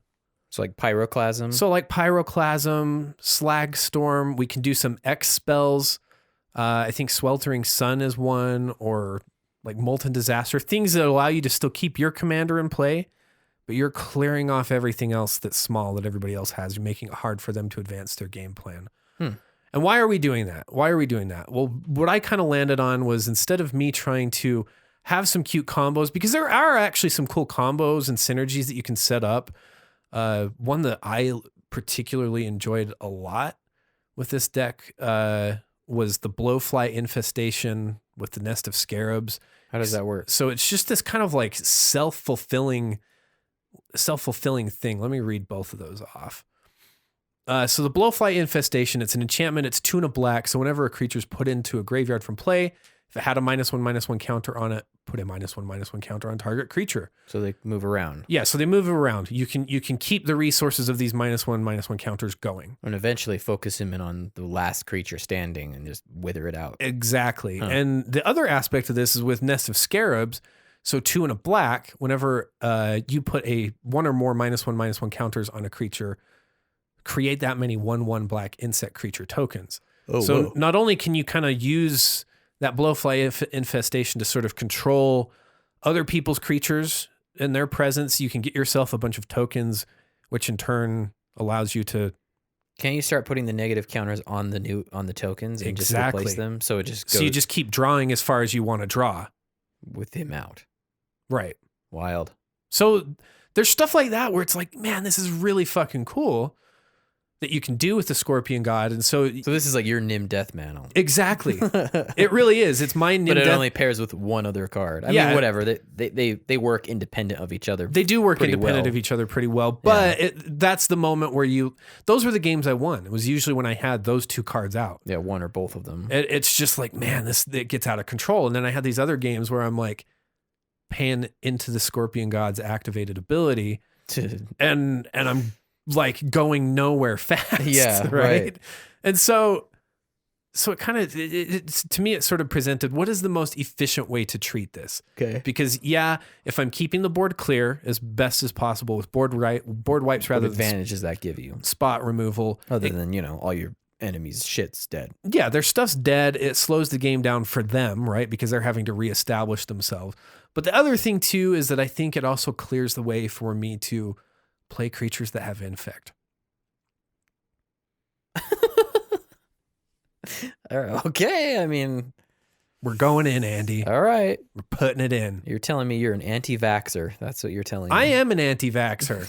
So like Pyroclasm. So like Pyroclasm, Slag Storm. We can do some X spells. I think Sweltering Sun is one, or like Molten Disaster. Things that allow you to still keep your commander in play, but you're clearing off everything else that's small that everybody else has. You're making it hard for them to advance their game plan. And why are we doing that? Well, what I kind of landed on was, instead of me trying to have some cute combos, because there are actually some cool combos and synergies that you can set up. One that I particularly enjoyed a lot with this deck was the Blowfly Infestation with the Nest of Scarabs. How does that work? So it's just this kind of like self-fulfilling thing. Let me read both of those off. So the Blowfly Infestation, it's an enchantment. It's 2 and a black. So whenever a creature's put into a graveyard from play, if it had a -1/-1 counter on it, put a -1/-1 counter on target creature. So they move around. Yeah, so they move around. You can keep the resources of these -1/-1 counters going. And eventually focus him in on the last creature standing and just wither it out. Exactly. And the other aspect of this is with Nest of Scarabs. So 2 and a black, whenever you put a 1 or more -1/-1 counters on a creature, create that many 1/1 black insect creature tokens. So not only can you kind of use that Blowfly Infestation to sort of control other people's creatures in their presence, you can get yourself a bunch of tokens, which in turn allows you to. Can you start putting the negative counters on the tokens and just replace them? So it just goes. So you just keep drawing as far as you want to draw with him out. Right. Wild. So there's stuff like that where it's like, man, this is really fucking cool that you can do with the Scorpion God. And so this is like your Nim Death Mantle. Exactly. It really is. It's my Nim But it Death. only pairs with one other card. I mean, whatever. They work independent of each other. They do work independent of each other pretty well. But that's the moment where those were the games I won. It was usually when I had those 2 cards out. Yeah, one or both of them. It's just like, man, it gets out of control. And then I had these other games where I'm like paying into the Scorpion God's activated ability and I'm like going nowhere fast. Yeah, right. And so it kind of, to me, it sort of presented what is the most efficient way to treat this. Okay. Because if I'm keeping the board clear as best as possible with board wipes rather than advantages that give you spot removal, other than all your enemies' shit's dead. Yeah, their stuff's dead. It slows the game down for them, right? Because they're having to reestablish themselves. But the other thing too is that I think it also clears the way for me to play creatures that have infect. Okay, I mean, We're going in, Andy. All right. We're putting it in. You're telling me you're an anti-vaxxer. That's what you're telling me. I am an anti-vaxxer.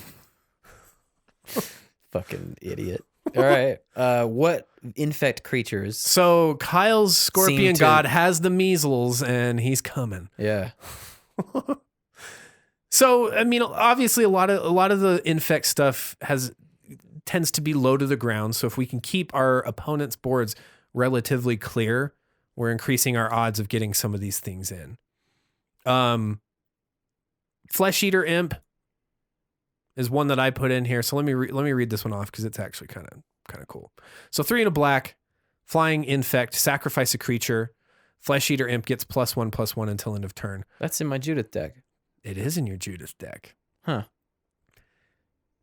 Fucking idiot. All right. What infect creatures? So Kyle's scorpion Seem to- god has the measles, and he's coming. Yeah. So I mean, obviously, a lot of the infect stuff tends to be low to the ground. So if we can keep our opponent's boards relatively clear, we're increasing our odds of getting some of these things in. Flesh Eater Imp is one that I put in here. So let me read this one off because it's actually kind of cool. So 3 and a black, flying infect, sacrifice a creature. Flesh Eater Imp gets +1/+1 until end of turn. That's in my Judith deck. It is in your Judith deck. Huh.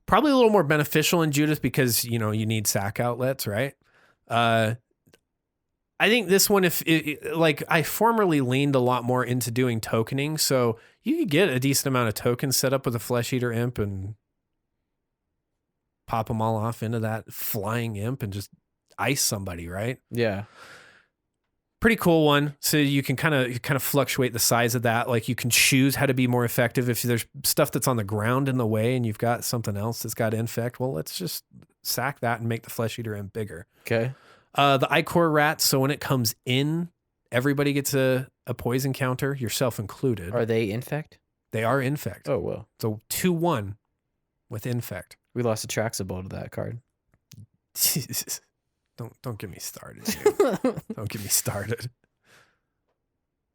Probably a little more beneficial in Judith because, you need sack outlets, right? I think this one, I formerly leaned a lot more into doing tokening, so you could get a decent amount of tokens set up with a Flesh Eater Imp and pop them all off into that flying imp and just ice somebody, right? Yeah. Pretty cool one. So you can kind of fluctuate the size of that. Like you can choose how to be more effective. If there's stuff that's on the ground in the way and you've got something else that's got infect, well, let's just sack that and make the Flesh Eater Imp bigger. Okay. The Icor Rat. So when it comes in, everybody gets a poison counter, yourself included. Are they infect? They are infect. Oh, well. So 2/1 with infect. We lost a Traxable to that card. Jesus. Don't get me started, dude. Don't get me started.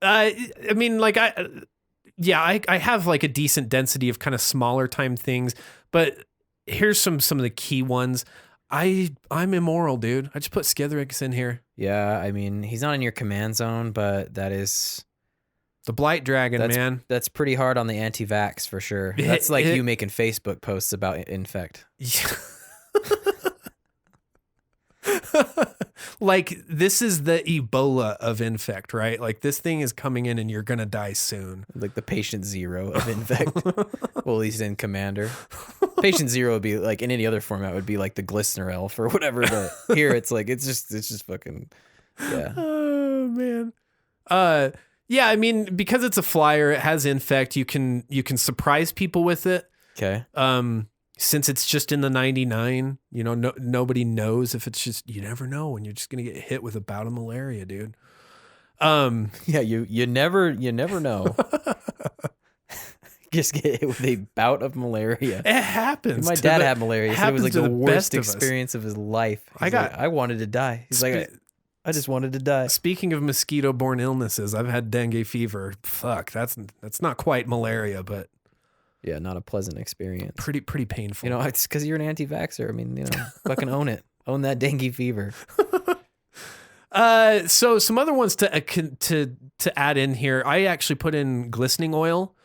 I mean, like I have like a decent density of kind of smaller time things, but here's some of the key ones. I'm immoral, dude. I just put Skithrix in here. Yeah, I mean, he's not in your command zone, but that is... The Blight Dragon, man. That's pretty hard on the anti-vax for sure. That's like you making Facebook posts about infect. Yeah. Like this is the Ebola of infect, right? Like this thing is coming in and you're gonna die soon. Like the patient zero of infect. Well, he's in commander. Patient zero would be like in any other format would be like the Glistener elf or whatever, but here it's like it's just fucking yeah. Oh man. Yeah, I mean, because it's a flyer, it has infect, you can surprise people with it. Okay. Since it's just in the 99, nobody knows if it's just, you never know when you're just going to get hit with a bout of malaria, dude. Yeah, you never know. Just get hit with a bout of malaria. It happens. My dad had malaria. So it was like the worst best of us. experience of his life. I wanted to die. He's like, I just wanted to die. Speaking of mosquito-borne illnesses, I've had dengue fever. Fuck, that's not quite malaria, but yeah, not a pleasant experience. Pretty painful. It's because you're an anti-vaxxer. I mean, fucking own it. Own that dengue fever. So some other ones to add in here. I actually put in glistening oil.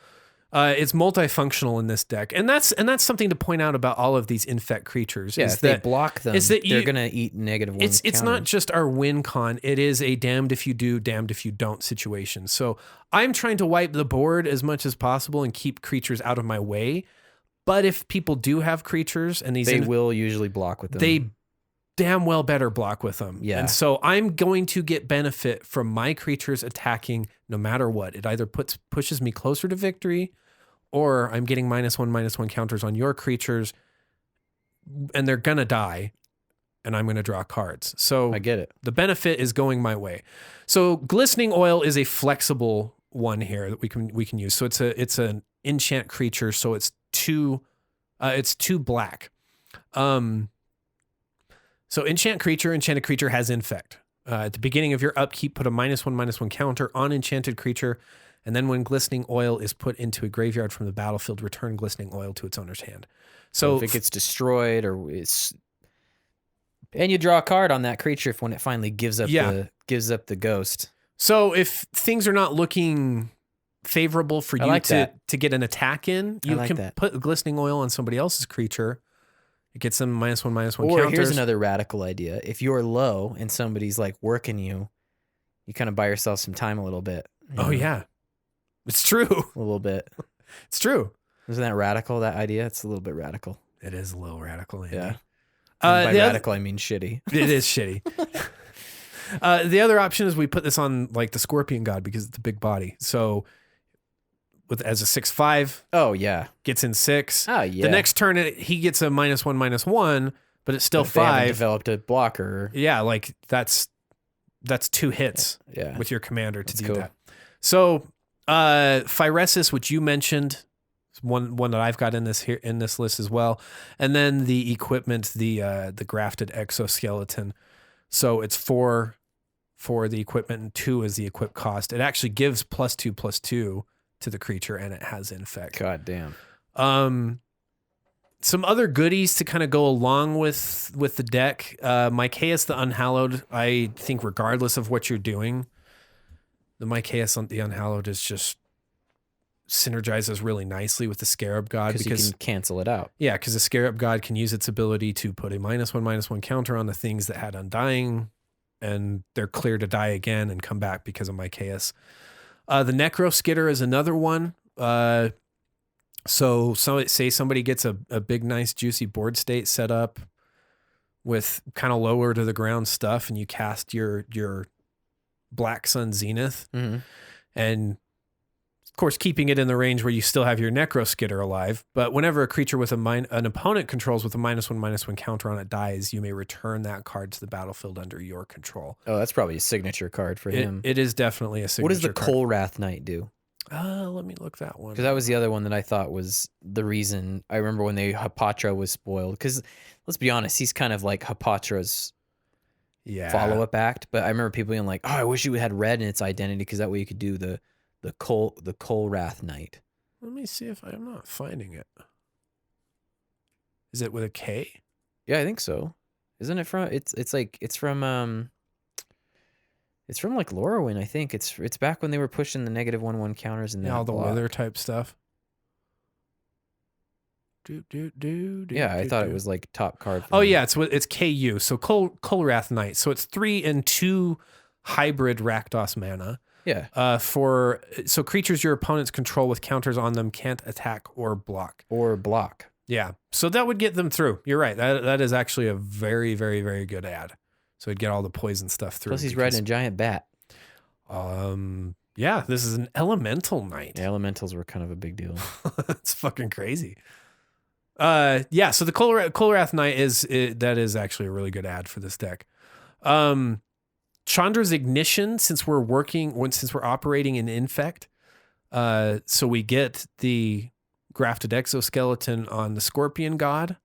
It's multifunctional in this deck, and that's something to point out about all of these infect creatures. Yeah, is if that, they block them, they're gonna eat negative ones. It's not just our win con. It is a damned if you do, damned if you don't situation. So I'm trying to wipe the board as much as possible and keep creatures out of my way. But if people do have creatures and they will usually block with them. They damn well better block with them. Yeah. And so I'm going to get benefit from my creatures attacking no matter what. It either pushes me closer to victory, or I'm getting -1/-1 counters on your creatures, and they're gonna die, and I'm gonna draw cards. So I get it. The benefit is going my way. So glistening oil is a flexible one here that we can use. So it's an enchant creature. So it's two black. So enchanted creature has infect. At the beginning of your upkeep, put a -1/-1 counter on enchanted creature. And then when glistening oil is put into a graveyard from the battlefield, return glistening oil to its owner's hand. So if it gets destroyed and you draw a card on that creature when it finally gives up the ghost. So if things are not looking favorable for you to get an attack in, you can put glistening oil on somebody else's creature. It gets them -1/-1 or counters. Here's another radical idea. If you're low and somebody's like working you kind of buy yourself some time a little bit. Oh, yeah. It's true. A little bit. It's true. Isn't that radical, that idea? It's a little bit radical. It is a little radical, Andy. Yeah. By radical, I mean shitty. It is shitty. The other option is we put this on like the Scorpion God because it's a big body. So as a 6/5, Oh yeah. gets in 6. Oh yeah. The next turn he gets a -1/-1, but it's still If they haven't 5. developed a blocker. Yeah, like that's 2 hits Yeah. with your commander to That's do cool. that. So Phyresis, which you mentioned, is one that I've got in this list as well. And then the equipment, the grafted exoskeleton. So it's 4 for the equipment and 2 is the equip cost. It actually gives +2/+2 to the creature, and it has infect. God damn. Some other goodies to kind of go along with the deck. Mycaeus the Unhallowed, I think regardless of what you're doing, the Mycaeus on the Unhallowed is just synergizes really nicely with the Scarab God Because you can cancel it out. yeah, because the Scarab God can use its ability to put a -1/-1 counter on the things that had Undying, and they're clear to die again and come back because of Mycaeus. The Necro Skitter is another one. So say somebody gets a big, nice, juicy board state set up with kind of lower to the ground stuff, and you cast your Black Sun Zenith, Mm-hmm. and of course keeping it in the range where you still have your Necro Skitter alive. But whenever a creature with an opponent controls with a -1/-1 counter on it dies, you may return that card to the battlefield under your control. Oh, that's probably a signature card for him. It is definitely a signature. What does the card. Kolrath Knight do? Let me look that one. Because that was the other one that I thought was the reason. I remember when Hapatra was spoiled. Because let's be honest, he's kind of like Hapatra's follow-up act. But I remember people being like, "Oh, I wish you had red in its identity because that way you could do the Kolrath Knight." Let me see if I'm not finding it. Is it with a K? Yeah, I think so. Isn't it from? It's from like Lorwyn, I think. It's back when they were pushing the -1/-1 counters and Yeah, all the block. weather type stuff. Yeah, I thought it was like top card. Oh yeah, it's KU. So Kolrath Knight. So it's 3 and 2 hybrid Rakdos mana. Yeah. So creatures your opponents control with counters on them can't attack or block. Or block. Yeah. So that would get them through. You're right. That is actually a very, very, very good ad. So he'd get all the poison stuff through. Plus he's riding a giant bat. Yeah, this is an elemental knight. Yeah, elementals were kind of a big deal. It's fucking crazy. Yeah, so the Kolrath Knight that is actually a really good ad for this deck. Chandra's Ignition, since we're operating in Infect, so we get the grafted exoskeleton on the Scorpion God.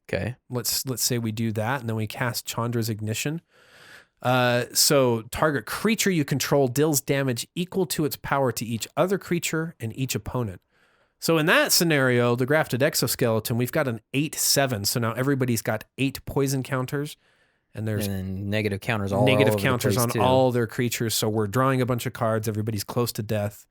Okay. Let's say we do that, and then we cast Chandra's Ignition. So target creature you control deals damage equal to its power to each other creature and each opponent. So in that scenario, the grafted exoskeleton, we've got an 8/7. So now everybody's got 8 poison counters, and there's then negative counters all negative over the counters place, on too. all their creatures. So we're drawing a bunch of cards. Everybody's close to death.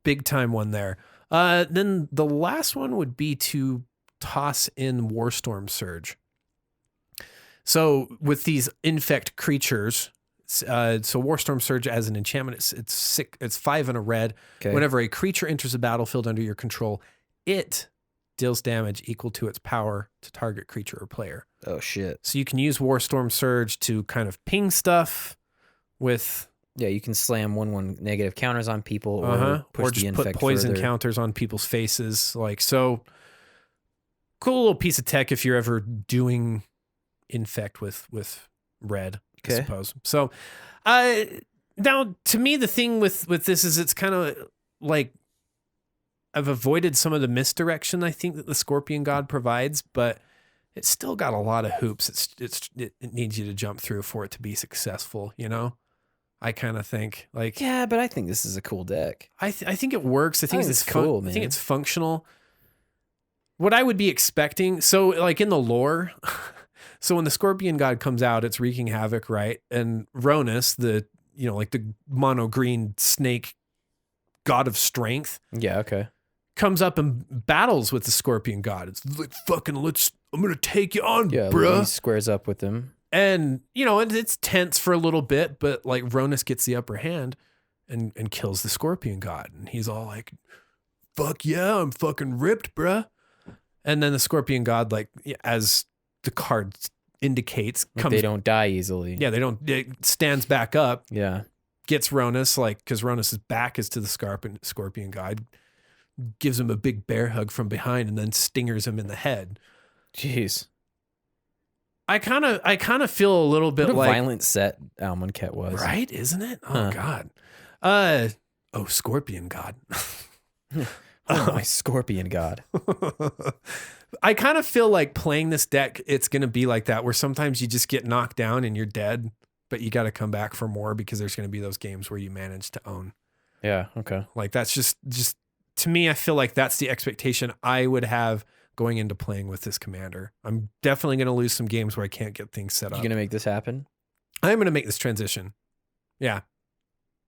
Big time one there. Then the last one would be to toss in Warstorm Surge. So with these infect creatures, so Warstorm Surge as an enchantment, it's 5 and a red. Okay. Whenever a creature enters the battlefield under your control, it deals damage equal to its power to target creature or player. Oh shit. So you can use Warstorm Surge to kind of ping stuff with Yeah, you can slam 1/1 negative counters on people or push or the just infect put poison further. counters on people's faces. Like, so cool little piece of tech if you're ever doing infect with red, I Okay. suppose. So now to me, the thing with this is it's kind of like I've avoided some of the misdirection I think that the Scorpion God provides, but it's still got a lot of hoops. It needs you to jump through for it to be successful, you know? I kind of think like, Yeah, but I think this is a cool deck. I think it works. I think think it's it's cool, I think man. it's functional. What I would be expecting, so like in the lore, so when the Scorpion God comes out, it's wreaking havoc, right? And Ronus, the mono green snake god of strength, Yeah, okay. comes up and battles with the Scorpion God. It's like I'm gonna take you on, Yeah, bruh. he squares up with him. And it's tense for a little bit, but like Ronus gets the upper hand and kills the Scorpion God, and he's all like, "Fuck yeah, I'm fucking ripped, bruh." And then the Scorpion God, like as the card indicates. Like they don't die easily. Yeah, they don't. It stands back up. Yeah. Gets Ronus, like, because Ronus's back is to the scorpion god, gives him a big bear hug from behind and then stingers him in the head. Jeez. I kind of feel a little bit What a like violent set Almonket was. right, isn't it? Oh Huh. God. Scorpion god. Oh, my scorpion god. I kind of feel like playing this deck, it's going to be like that, where sometimes you just get knocked down and you're dead, but you got to come back for more because there's going to be those games where you manage to own. Yeah. Okay. Like that's just to me, I feel like that's the expectation I would have going into playing with this commander. I'm definitely going to lose some games where I can't get things set up. You gonna make this happen? I'm going to make this transition. Yeah.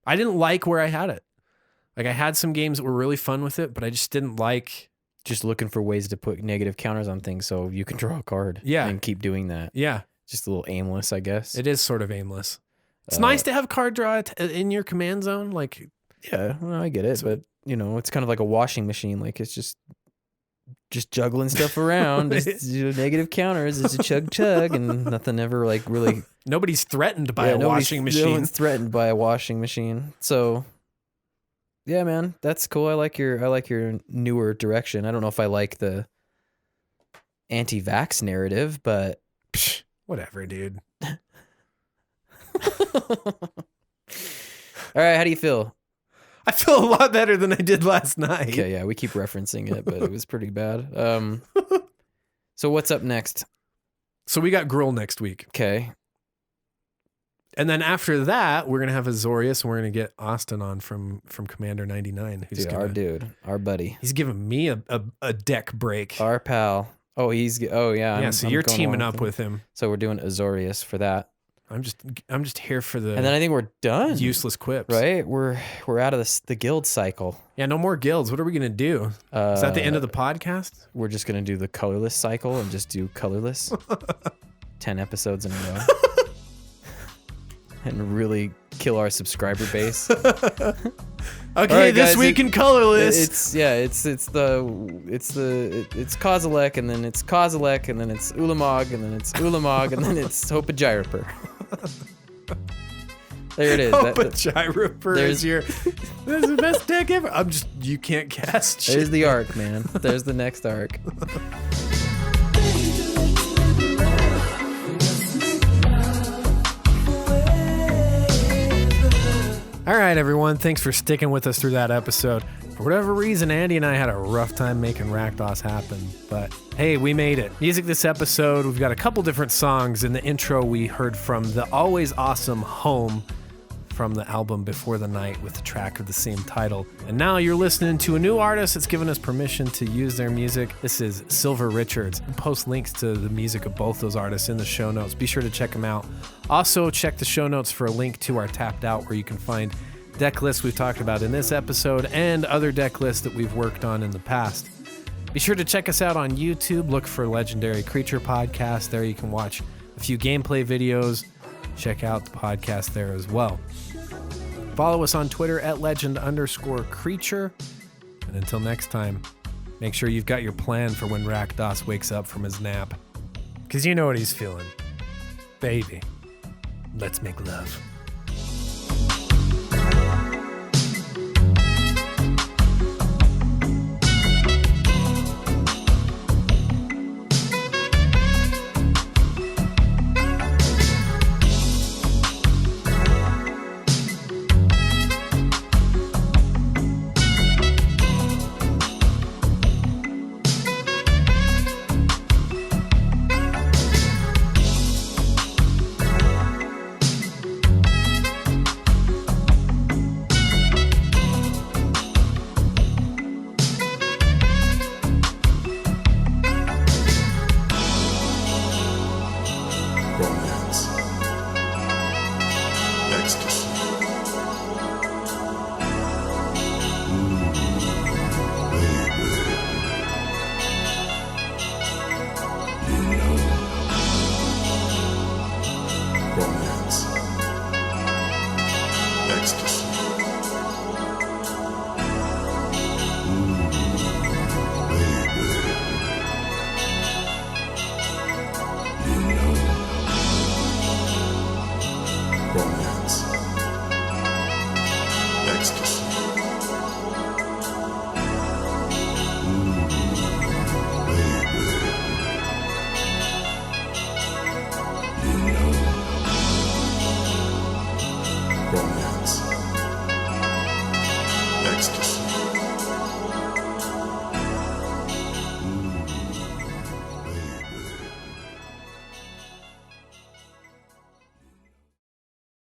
I didn't like where I had it. Like I had some games that were really fun with it, but I just didn't like. Just looking for ways to put negative counters on things so you can draw a card. Yeah. And keep doing that. Yeah. Just a little aimless, I guess. It is sort of aimless. It's nice to have card draw in your command zone. Like, yeah, well, I get it, but you know, it's kind of like a washing machine. Like it's just juggling stuff around. Just, negative counters. It's a chug, and nothing ever like really. Nobody's threatened by a washing machine. No one's threatened by a washing machine. So, yeah, man, that's cool. I like your newer direction. I don't know if I like the anti-vax narrative, but psh, whatever, dude. All right, how do you feel? I feel a lot better than I did last night. Okay, yeah, we keep referencing it, but it was pretty bad. So what's up next? So we got Gruul next week. Okay. And then after that, we're gonna have Azorius, and we're gonna get Austin on from Commander 99. Who's Our dude, our buddy. He's giving me a deck break. Our pal. Oh, yeah. So I'm you're going teaming along up with him. So we're doing Azorius for that. I'm just here for the And then I think we're done. useless quips. Right? We're out of the guild cycle. Yeah, no more guilds. What are we gonna do? Is that the end of the podcast? We're just gonna do the colorless cycle and just do colorless. 10 episodes in a row. And really kill our subscriber base. Okay, right, this guys, week in colorless. It's Kozilek, and then it's Kozilek, and then it's Ulamog, and then it's Ulamog, and then it's Hopa-Gyroper. There it is. Hopa-Gyroper is your. This is the best deck ever. You can't cast shit. There's the arc, man. There's the next arc. All right, everyone. Thanks for sticking with us through that episode. For whatever reason, Andy and I had a rough time making Rakdos happen, but hey, we made it. Music this episode, we've got a couple different songs. In the intro, we heard from the always awesome Home from the album Before the Night with the track of the same title. And now you're listening to a new artist that's given us permission to use their music. This is Silver Richards. We'll post links to the music of both those artists in the show notes. Be sure to check them out. Also, check the show notes for a link to our Tapped Out, where you can find deck lists we've talked about in this episode and other deck lists that we've worked on in the past. Be sure to check us out on YouTube. Look for Legendary Creature Podcast. There you can watch a few gameplay videos. Check out the podcast there as well. Follow us on Twitter at legend_creature. And until next time, make sure you've got your plan for when Rakdos wakes up from his nap. Because you know what he's feeling. Baby, let's make love.